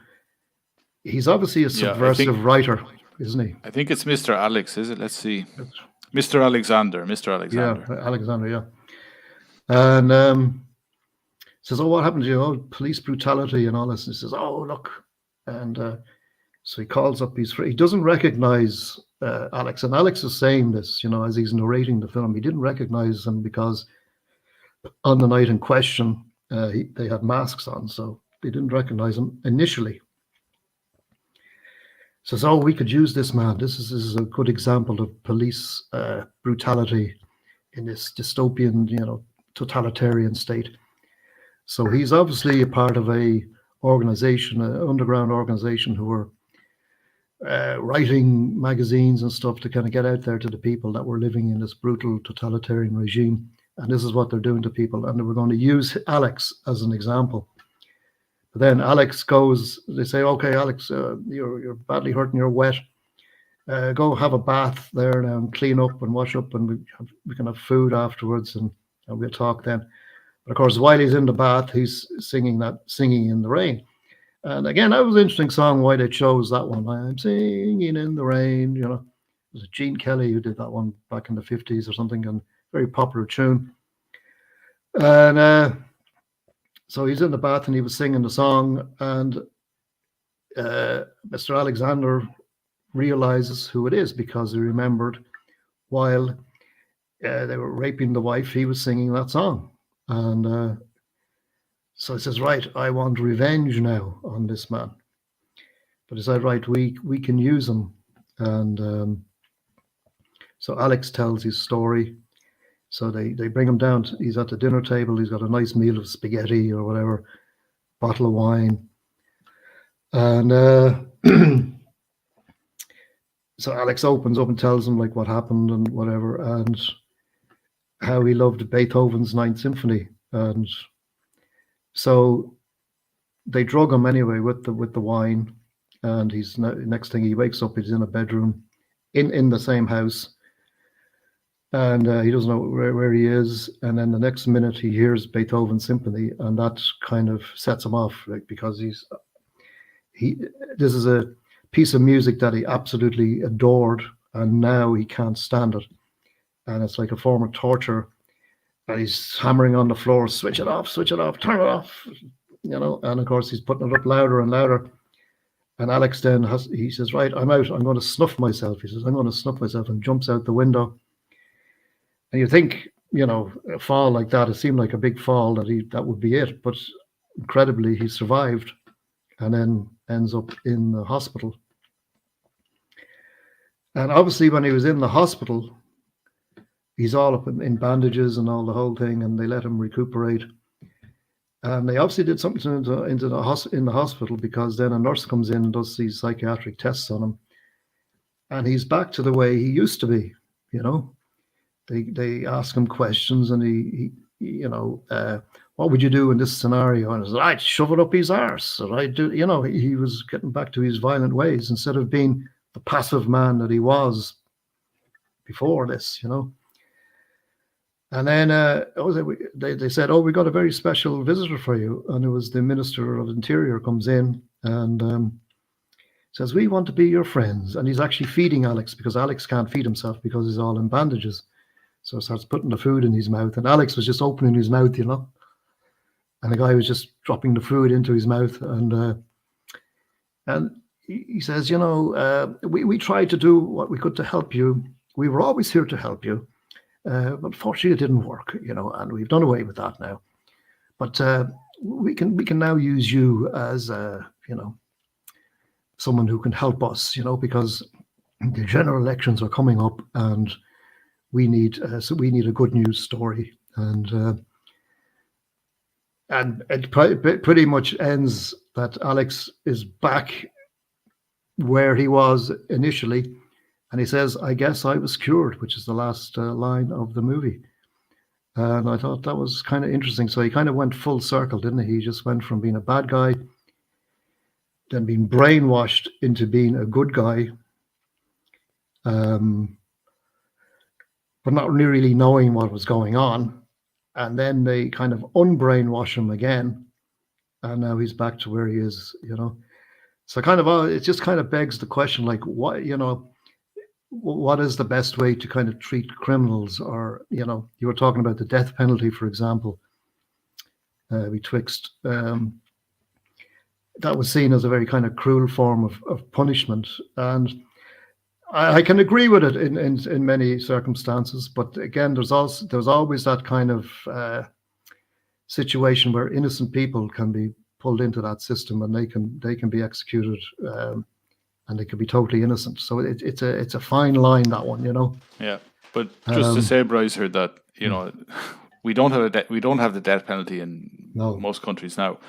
He's obviously a subversive writer, isn't he? I think it's Mr. Alex, is it? Let's see. Mr. Alexander. Mr. Alexander. Yeah, Alexander, yeah. And says, "Oh, what happened to you? Oh, police brutality and all this." And he says, "Oh, look." And so he calls up his friend. He doesn't recognize Alex. And Alex is saying this, you know, as he's narrating the film. He didn't recognize him because on the night in question, they had masks on. So they didn't recognize him initially. Says, "Oh, we could use this man. This is a good example of police brutality in this dystopian, you know, totalitarian state." So he's obviously a part of a organization, an underground organization, who were writing magazines and stuff to kind of get out there to the people that were living in this brutal totalitarian regime. And this is what they're doing to people. And they were going to use Alex as an example. But then Alex goes, they say, "Okay, Alex, you're badly hurt and you're wet. Go have a bath there now and clean up and wash up, and we can have food afterwards and we'll talk then." But of course, while he's in the bath, he's singing in the Rain. And again, that was an interesting song, why they chose that one. "I'm singing in the rain," you know. It was Gene Kelly who did that one back in the 50s or something, and very popular tune. And so he's in the bath and he was singing the song, and Mr. Alexander realizes who it is because he remembered while they were raping the wife, he was singing that song. And so he says, "Right, I want revenge now on this man." But he said, "Right, we can use him." And so Alex tells his story. So they bring him down. He's at the dinner table. He's got a nice meal of spaghetti or whatever, bottle of wine. And so Alex opens up and tells him like what happened and whatever, and how he loved Beethoven's Ninth Symphony. And so they drug him anyway with the wine. And he's next thing he wakes up, he's in a bedroom in the same house. And he doesn't know where he is. And then the next minute he hears Beethoven's Symphony, and that kind of sets him off, like, because this is a piece of music that he absolutely adored, and now he can't stand it. And it's like a form of torture. And he's hammering on the floor, switch it off, turn it off, you know. And of course he's putting it up louder and louder. And Alex then he says, "Right, I'm out. I'm going to snuff myself." He says, "I'm going to snuff myself," and jumps out the window. And you think, you know, a fall like that, it seemed like a big fall that would be it. But incredibly, he survived and then ends up in the hospital. And obviously, when he was in the hospital, he's all up in bandages and all the whole thing, and they let him recuperate. And they obviously did something in the hospital, because then a nurse comes in and does these psychiatric tests on him. And he's back to the way he used to be, you know. They ask him questions, and he you know, what would you do in this scenario? And he says, "I'd shove it up his arse." Or "I'd do," you know, he was getting back to his violent ways instead of being the passive man that he was before this, you know. And then they said, "Oh, we got a very special visitor for you." And it was the Minister of Interior comes in and says, "We want to be your friends." And he's actually feeding Alex, because Alex can't feed himself because he's all in bandages. So he starts putting the food in his mouth, and Alex was just opening his mouth, you know. And the guy was just dropping the food into his mouth. And he says, "You know, we tried to do what we could to help you. We were always here to help you. But fortunately, it didn't work, you know, and we've done away with that now. But we can now use you as, you know, someone who can help us, you know, because the general elections are coming up, and we need a good news story." And and it pretty much ends that Alex is back where he was initially, and he says, "I guess I was cured," which is the last line of the movie. And I thought that was kind of interesting. So he kind of went full circle, didn't he? He just went from being a bad guy, then being brainwashed into being a good guy, but not really knowing what was going on. And then they kind of unbrainwash him again, and now he's back to where he is, you know. So kind of it just kind of begs the question, like, what, you know, what is the best way to kind of treat criminals? Or, you know, you were talking about the death penalty, for example, betwixt that was seen as a very kind of cruel form of punishment. And I can agree with it in many circumstances, but again, there's always that kind of situation where innocent people can be pulled into that system, and they can be executed, and they can be totally innocent. So it's a fine line, that one, you know. Yeah, but just to say, Brizer, that you know, we don't have the death penalty in most countries now,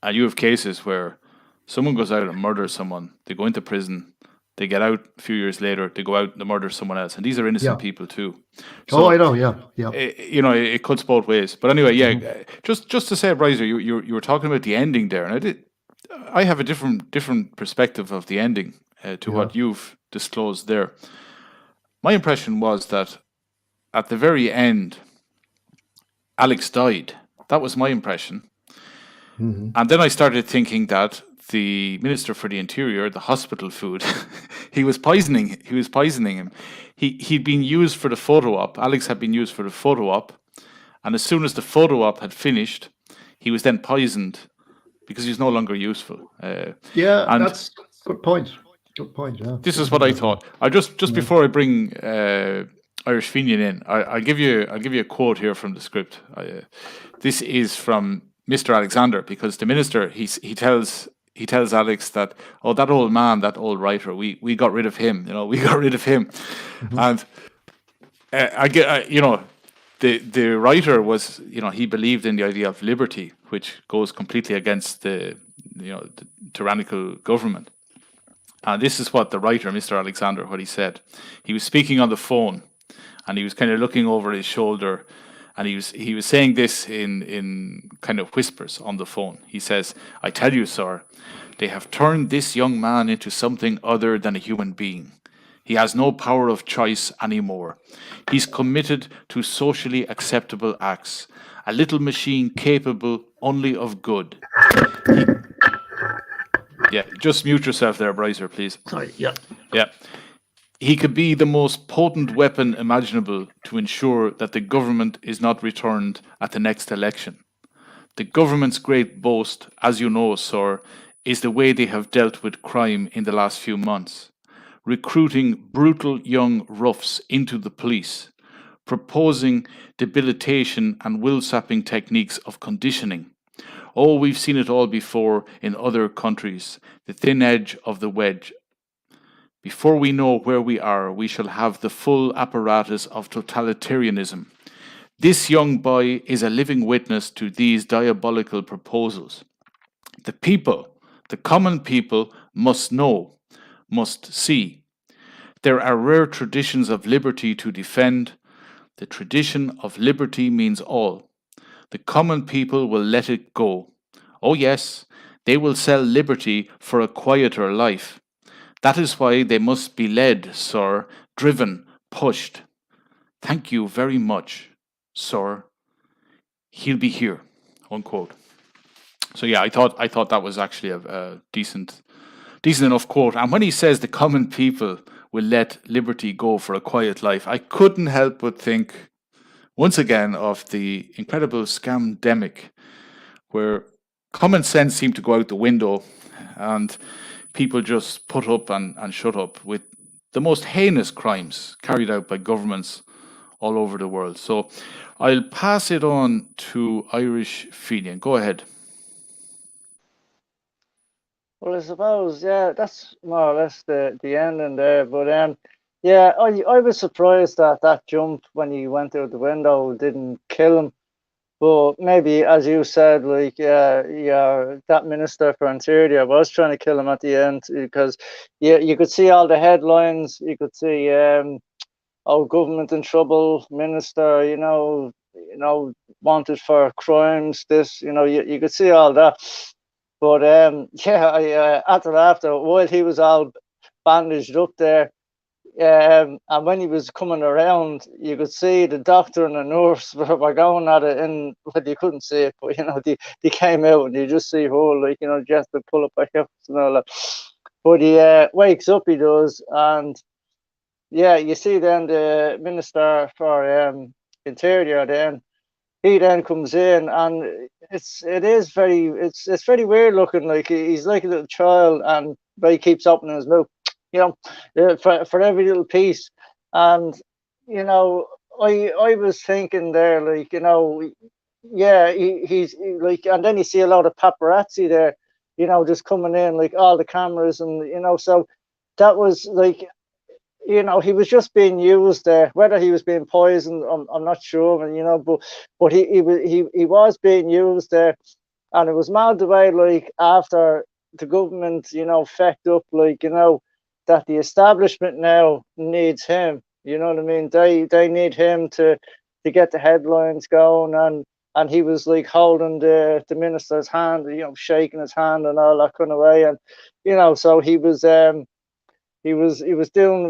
and you have cases where someone goes out and murders someone, they go into prison. They get out a few years later, they go out and they murder someone else. And these are innocent people too. So, I know, yeah. You know, it cuts both ways. But anyway, yeah, just to say, Brizer, you were talking about the ending there. And I have a different perspective of the ending to what you've disclosed there. My impression was that at the very end, Alex died. That was my impression. Mm-hmm. And then I started thinking that the Minister for the Interior, the hospital food, he was poisoning him. He'd been used for the photo op. Alex had been used for the photo op, and as soon as the photo op had finished, he was then poisoned because he's no longer useful. And that's good point. Good point. Yeah. This is what I thought. I just before I bring Irish Fenian in, I'll give you a quote here from the script. This is from Mr. Alexander, because the minister he tells Alex that, oh, that old man, that old writer, we got rid of him. You know, we got rid of him. Mm-hmm. And you know, the writer was, you know, he believed in the idea of liberty, which goes completely against the tyrannical government. And this is what the writer, Mr. Alexander, what he said. He was speaking on the phone, and he was kind of looking over his shoulder. And he was saying this in kind of whispers on the phone. He says, "I tell you, sir, they have turned this young man into something other than a human being. He has no power of choice anymore. He's committed to socially acceptable acts, a little machine capable only of good." Yeah, just mute yourself there, Brizer, please. Sorry, yeah. Yeah. He could be the most potent weapon imaginable to ensure that the government is not returned at the next election. The government's great boast, as you know, sir, is the way they have dealt with crime in the last few months, recruiting brutal young roughs into the police, proposing debilitation and will-sapping techniques of conditioning. Oh, we've seen it all before in other countries, the thin edge of the wedge. Before we know where we are, we shall have the full apparatus of totalitarianism. This young boy is a living witness to these diabolical proposals. The people, the common people, must know, must see. There are rare traditions of liberty to defend. The tradition of liberty means all. The common people will let it go. Oh yes, they will sell liberty for a quieter life. That is why they must be led, sir, driven, pushed. Thank you very much, sir. He'll be here, unquote. So yeah, I thought that was actually a decent enough quote. And when he says the common people will let liberty go for a quiet life, I couldn't help but think once again of the incredible scamdemic, where common sense seemed to go out the window and people just put up and shut up with the most heinous crimes carried out by governments all over the world. So I'll pass it on to Irish Fenian. Go ahead. Well, I suppose, yeah, that's more or less the ending there. But yeah, I was surprised that jump when he went out the window didn't kill him. But maybe, as you said, like yeah, that minister for Interior was trying to kill him at the end, because you could see all the headlines. You could see oh, government in trouble, minister, wanted for crimes. This, you could see all that. But yeah, after while he was all bandaged up there, and when he was coming around, you could see the doctor and the nurse were going at it, and but you couldn't see it, but they came out, and you just see her, like, just to pull up her hips and all that. But he wakes up, he does, and yeah, you see then the minister for Interior, then he then comes in, and it's very weird looking. Like, he's like a little child, and he keeps opening his mouth, for every little piece. And I was thinking there, like, yeah, like, and then you see a lot of paparazzi there, just coming in, like all the cameras, and so that was like, he was just being used there. Whether he was being poisoned, I'm not sure, and but he was being used there, and it was mad the way, like, after the government, fecked up, like, that the establishment now needs him. You know what I mean? They need him to get the headlines going, and he was like holding the minister's hand, shaking his hand and all that kind of way, and so he was doing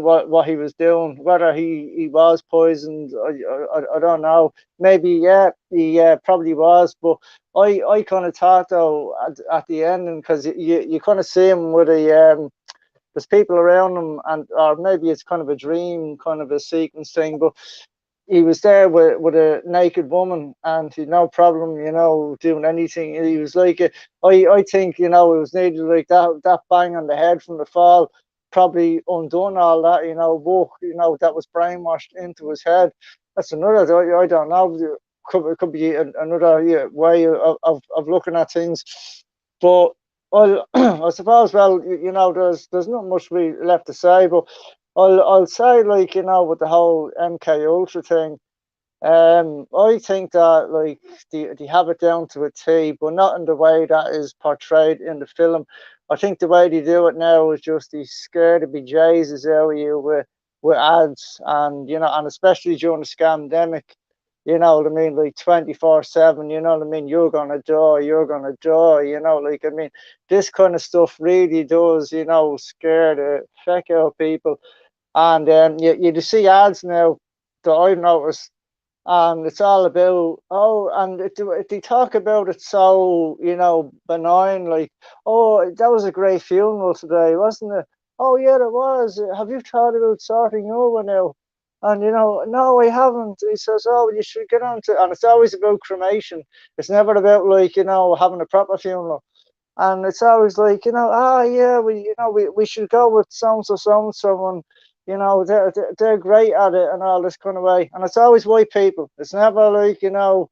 what he was doing. Whether he was poisoned, I don't know. Maybe, yeah, he probably was. But I kind of thought, though, at the ending, because you kind of see him with there's people around him, or maybe it's kind of a dream, kind of a sequence thing, but he was there with a naked woman, and he had no problem, doing anything. He was like, I think, it was needed, like that bang on the head from the fall probably undone all that, work, that was brainwashed into his head. That's another, I don't know, could be another way of looking at things. But I suppose, well, there's not much really left to say, but I'll say, like, with the whole MK Ultra thing, I think that, like, they have it down to a T, but not in the way that is portrayed in the film. I think the way they do it now is just he's scared to be Jesus out of you with ads, and especially during the scamdemic, you know what I mean, like 24/7, you know what I mean, you're gonna die, like, I mean, this kind of stuff really does, scare the feck out of people. And you see ads now that I've noticed, and it's all about, and they talk about it so, benign, like, oh, that was a great funeral today, wasn't it? Oh yeah, it was. Have you thought about sorting over now? And no, I haven't. He says, oh, you should get on to, and it's always about cremation. It's never about, like, having a proper funeral. And it's always like, yeah, we should go with so and they're great at it and all this kind of way. And it's always white people. It's never like, the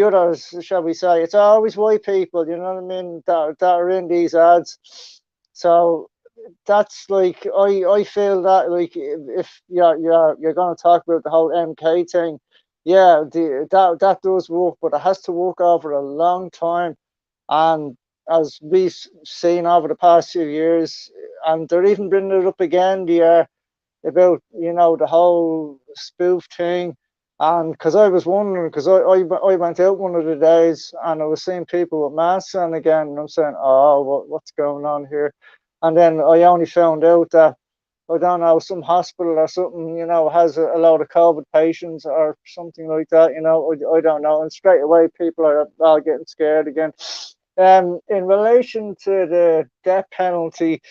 others, shall we say. It's always white people, you know what I mean, that are in these ads. So that's like, I feel that, like, if you're going to talk about the whole MK thing, yeah, that does work, but it has to work over a long time. And as we've seen over the past few years, and they're even bringing it up again, about, the whole spoof thing. And because I was wondering, because I went out one of the days, and I was seeing people with masks on again, and I'm saying, oh, what's going on here? And then I only found out that, I don't know, some hospital or something, has a lot of COVID patients or something like that, I don't know. And straight away, people are all getting scared again. In relation to the death penalty,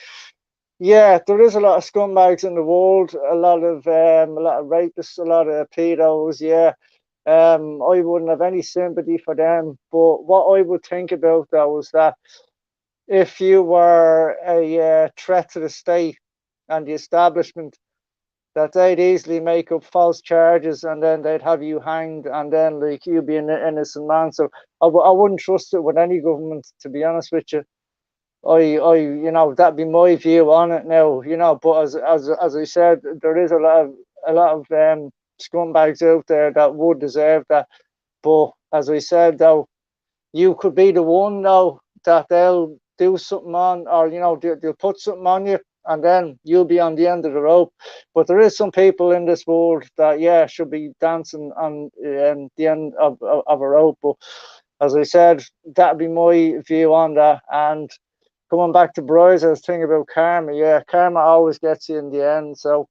yeah, there is a lot of scumbags in the world, a lot of rapists, a lot of pedos. Yeah, I wouldn't have any sympathy for them. But what I would think about, though, is that if you were a threat to the state and the establishment, that they'd easily make up false charges, and then they'd have you hanged, and then, like, you'd be an innocent man. So I wouldn't trust it with any government, to be honest with you. That'd be my view on it now, but as I said, there is a lot of scumbags out there that would deserve that. But as we said, though, you could be the one though that they'll do something on, or they'll put something on you, and then you'll be on the end of the rope. But there is some people in this world that should be dancing on the end of a rope. But as I said, that'd be my view on that. And coming back to Brizer's thing about karma, karma always gets you in the end. So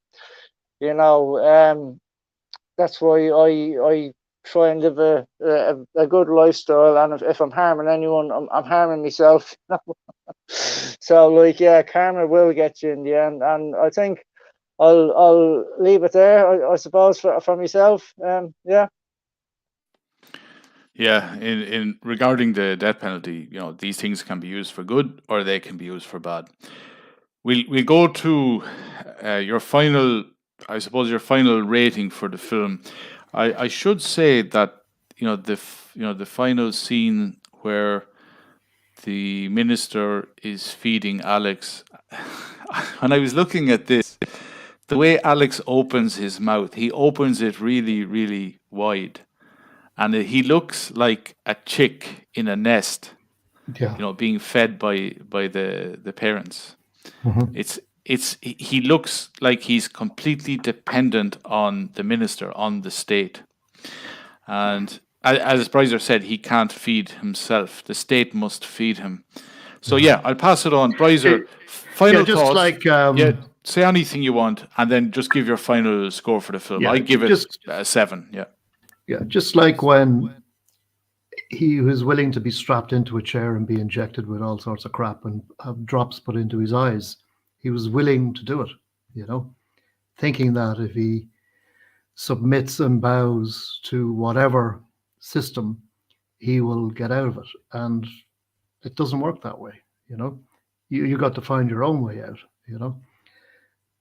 that's why I try and live a good lifestyle, and if I'm harming anyone, I'm harming myself. So karma will get you in the end, and I think I'll leave it there. I suppose for myself. Yeah, in regarding the death penalty, these things can be used for good or they can be used for bad. We'll go to your final, I suppose, your final rating for the film. I should say that the final scene where the minister is feeding Alex. When I was looking at this, the way Alex opens his mouth, he opens it really, really wide. And he looks like a chick in a nest, being fed by the parents. Mm-hmm. He looks like he's completely dependent on the minister, on the state. And as Brizer said, he can't feed himself. The state must feed him. So I'll pass it on. Brizer, final just thoughts. like Say anything you want, and then just give your final score for the film. Yeah, I give it just- a 7. Yeah. Yeah, just like when he was willing to be strapped into a chair and be injected with all sorts of crap and have drops put into his eyes, he was willing to do it, thinking that if he submits and bows to whatever system, he will get out of it. And it doesn't work that way, You got to find your own way out, And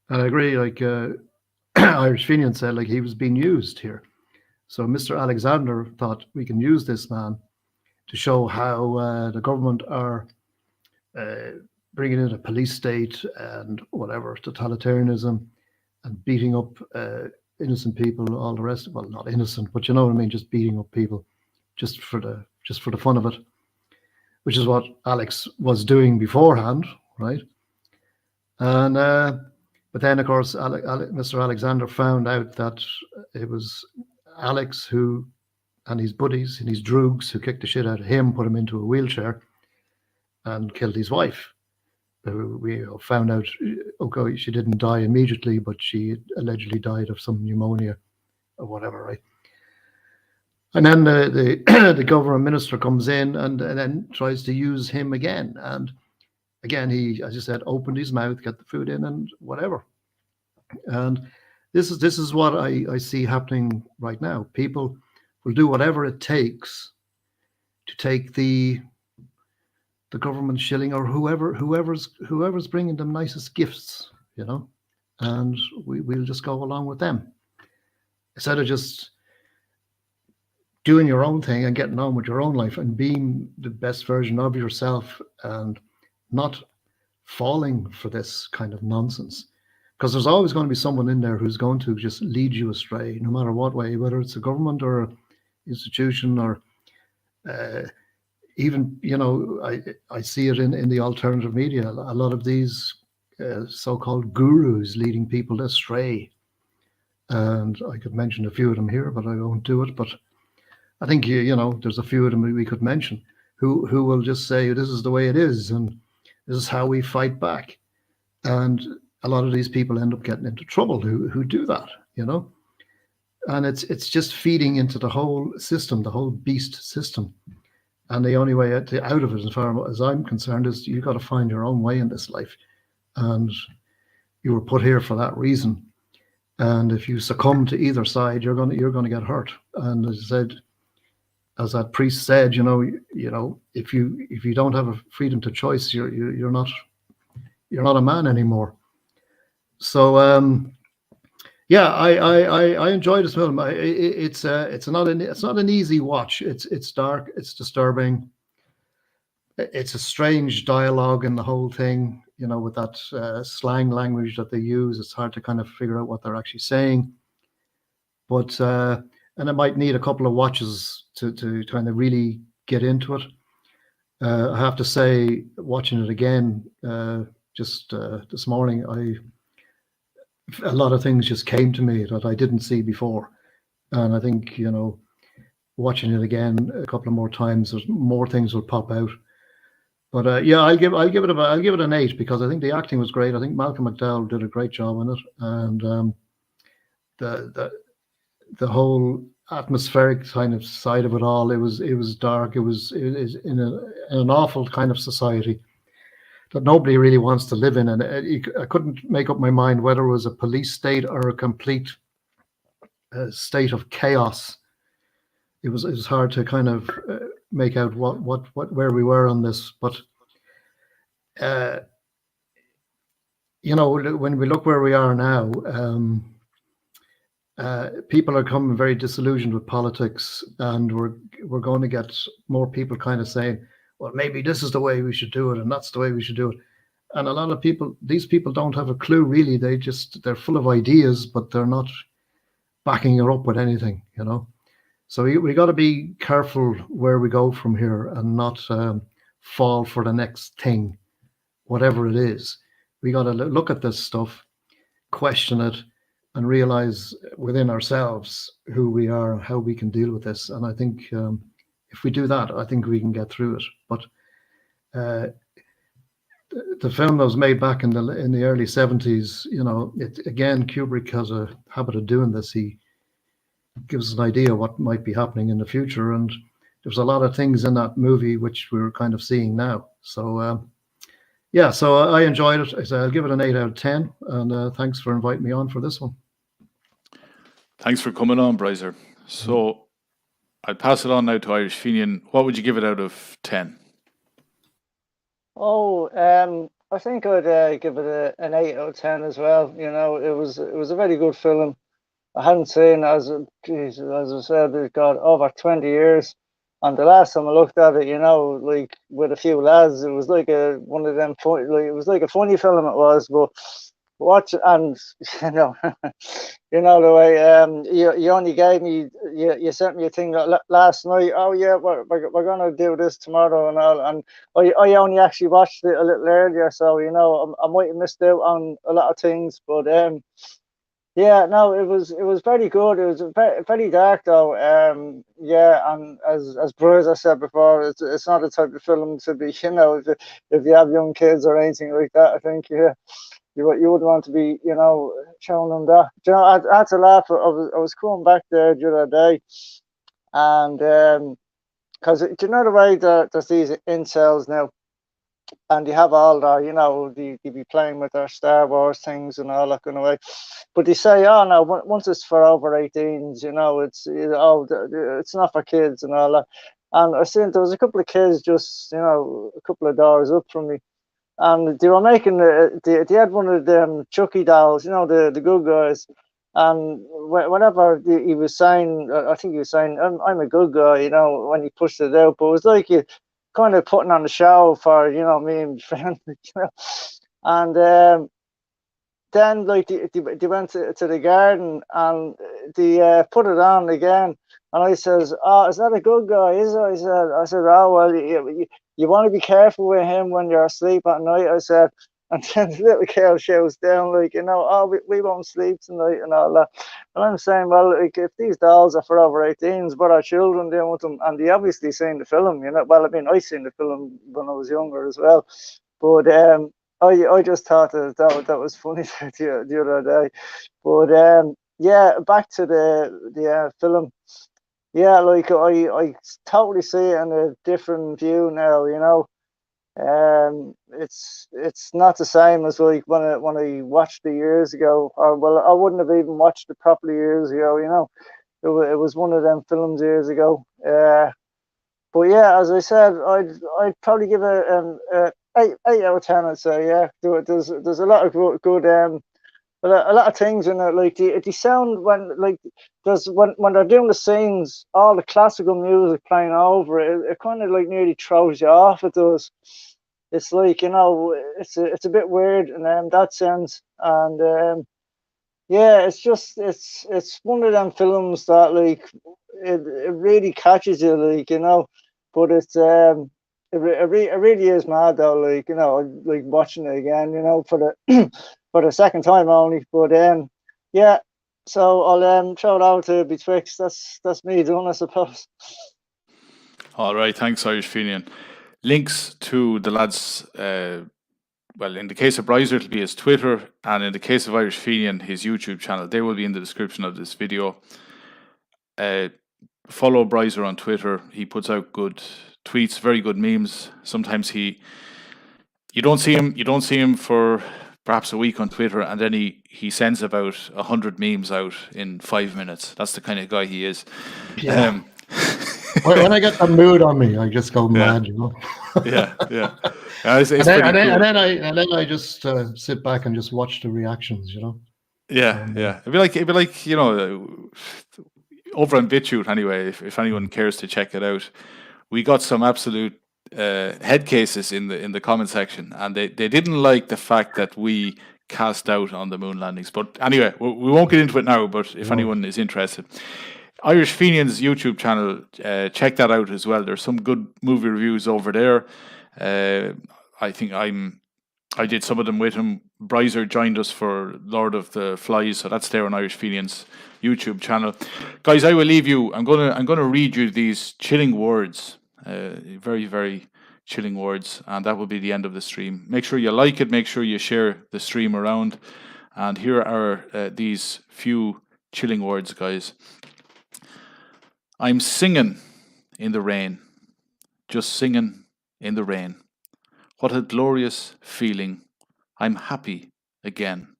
I agree, like Irish Fenian said, like he was being used here. So Mr. Alexander thought we can use this man to show how the government are bringing in a police state and whatever, totalitarianism and beating up innocent people, all the rest. Well, not innocent, but you know what I mean, just beating up people just for the fun of it, which is what Alex was doing beforehand, right? And but then, of course, Mr. Alexander found out that it was Alex and his buddies and his droogs who kicked the shit out of him, put him into a wheelchair, and killed his wife. We found out, okay, she didn't die immediately, but she allegedly died of some pneumonia or whatever, right? And then the government minister comes in and then tries to use him again. And again, he, as you said, opened his mouth, got the food in and whatever. And this is what I see happening right now. People will do whatever it takes to take the government shilling or whoever's bringing them nicest gifts, and we'll just go along with them instead of just doing your own thing and getting on with your own life and being the best version of yourself and not falling for this kind of nonsense. Because there's always going to be someone in there who's going to just lead you astray, no matter what way, whether it's a government or an institution or even, I see it in the alternative media. A lot of these so-called gurus leading people astray. And I could mention a few of them here, but I won't do it. But I think, there's a few of them we could mention who will just say, this is the way it is, and this is how we fight back. And a lot of these people end up getting into trouble who do that, and it's just feeding into the whole system, the whole beast system. And the only way out of it, as far as I'm concerned, is you've got to find your own way in this life. And you were put here for that reason. And if you succumb to either side, you're going to get hurt. And as I said, as that priest said, if you don't have a freedom to choice, you're not a man anymore. So I enjoyed this film. It's not an easy watch. It's dark. It's disturbing. It's a strange dialogue in the whole thing. With that slang language that they use, it's hard to kind of figure out what they're actually saying. But and it might need a couple of watches to kind of really get into it. I have to say, watching it again just this morning, a lot of things just came to me that I didn't see before, and I think, you know, watching it again a couple of more times, there's more things will pop out. But yeah, I'll give it an 8 because I think the acting was great. I think Malcolm McDowell did a great job in it, and the whole atmospheric kind of side of it all. It was dark. It was in an awful kind of society that nobody really wants to live in, and I couldn't make up my mind whether it was a police state or a complete state of chaos. It was hard to kind of make out what where we were on this, but you know, when we look where we are now, people are coming very disillusioned with politics, and we're going to get more people kind of saying, well, maybe this is the way we should do it, and that's the way we should do it. And a lot of people, these people don't have a clue really. They're full of ideas, but they're not backing it up with anything, you know. So we got to be careful where we go from here and not fall for the next thing, whatever it is. We got to look at this stuff, question it, and realize within ourselves who we are and how we can deal with this. And I think if we do that, I think we can get through it. But the film that was made back in the early 70s, you know, again, Kubrick has a habit of doing this. He gives us an idea what might be happening in the future, and there's a lot of things in that movie which we're kind of seeing now. So yeah, so I enjoyed it. I'll give it an 8 out of 10, and thanks for inviting me on for this one. Thanks for coming on, Brizer. So I'll pass it on now to Irish Fenian. What would you give it out of 10? Oh, I think I'd give it an 8 out of 10 as well. You know, it was a very good film. I hadn't seen, as I said, it got over 20 years. And the last time I looked at it, you know, like with a few lads, it was like one of them funny, like it was like a funny film. It was, but watch, and you know, you know the way you only gave me, you sent me a thing last night. Oh yeah, we're gonna do this tomorrow and all, and I only actually watched it a little earlier, so you know I might have missed out on a lot of things, but yeah, no, it was very good. It was very dark though. Yeah, and as Brizer said before, it's not the type of film to be, you know, if you have young kids or anything like that. I think you would want to be, you know, showing them that. Do you know, I had to laugh. I was coming back there the other day, and because do you know the way that there's these incels now, and you have all the, you know, they be playing with their Star Wars things and all that kind of way. But they say, oh no, once it's for over 18s, you know, it's it's not for kids and all that. And I seen there was a couple of kids just, you know, a couple of doors up from me, and they were making they had one of them Chucky dolls, you know, the good guys. And whenever he was saying, I think he was saying, I'm a good guy, you know, when he pushed it out. But it was like you kind of putting on the show for, you know, me and friends, you know. And then like they went to the garden, and they put it on again, and I says, oh, is that a good guy, is it? I said, oh well, you want to be careful with him when you're asleep at night, I said. And then the little girl shouts down, like, you know, oh, we won't sleep tonight and all that. And I'm saying, well, like, if these dolls are for over 18s, what are children doing with them? And they obviously seen the film, you know. Well, I mean, I seen the film when I was younger as well. But I just thought that was funny the other day. But yeah, back to the film. Yeah, like I totally see it in a different view now, you know. It's not the same as like when I watched it years ago, or well, I wouldn't have even watched it properly years ago, you know. It was one of them films years ago. But yeah, as I said, I'd probably give it an 8 out of 10. I'd say, yeah. There's a lot of good a lot of things in it, like the sound when like there's when they're doing the scenes, all the classical music playing over it, it kind of like nearly throws you off. It does. It's like, you know, it's a bit weird in that sense, and yeah, it's just it's one of them films that like it really catches you, like, you know. But it's it really is mad though, like, you know, like watching it again, you know, for the for the second time only. But yeah. So I'll throw it out to Betwixt. That's me done, I suppose. All right, thanks, Irish Fenian. Links to the lads. Well, in the case of Brizer, it'll be his Twitter, and in the case of Irish Fenian, his YouTube channel. They will be in the description of this video. Follow Brizer on Twitter. He puts out good tweets, very good memes. Sometimes you don't see him for perhaps a week on Twitter, and then he sends about 100 memes out in 5 minutes. That's the kind of guy he is. Yeah. When I get that mood on me, I just go mad, you know. Yeah. It's and then I just sit back and just watch the reactions, you know. Yeah. It'd be like, you know, over on BitChute anyway. If anyone cares to check it out, we got some absolute head cases in the comment section, and they didn't like the fact that we cast out on the moon landings. But anyway, we won't get into it now. But if anyone is interested, Irish Fenian's YouTube channel, check that out as well. There's some good movie reviews over there. I think I did some of them with him. Brizer joined us for Lord of the Flies, so that's there on Irish Fenian's YouTube channel. Guys, I will leave you. I'm gonna read you these chilling words, very, very chilling words, and that will be the end of the stream. Make sure you like it. Make sure you share the stream around. And here are these few chilling words, guys. I'm singing in the rain, just singing in the rain. What a glorious feeling. I'm happy again.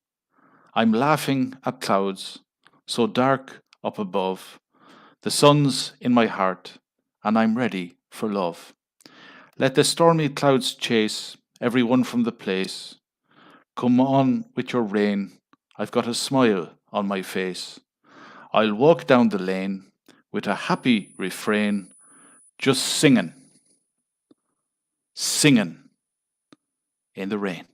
I'm laughing at clouds, so dark up above. The sun's in my heart, and I'm ready for love. Let the stormy clouds chase everyone from the place. Come on with your rain, I've got a smile on my face. I'll walk down the lane with a happy refrain, just singing in the rain.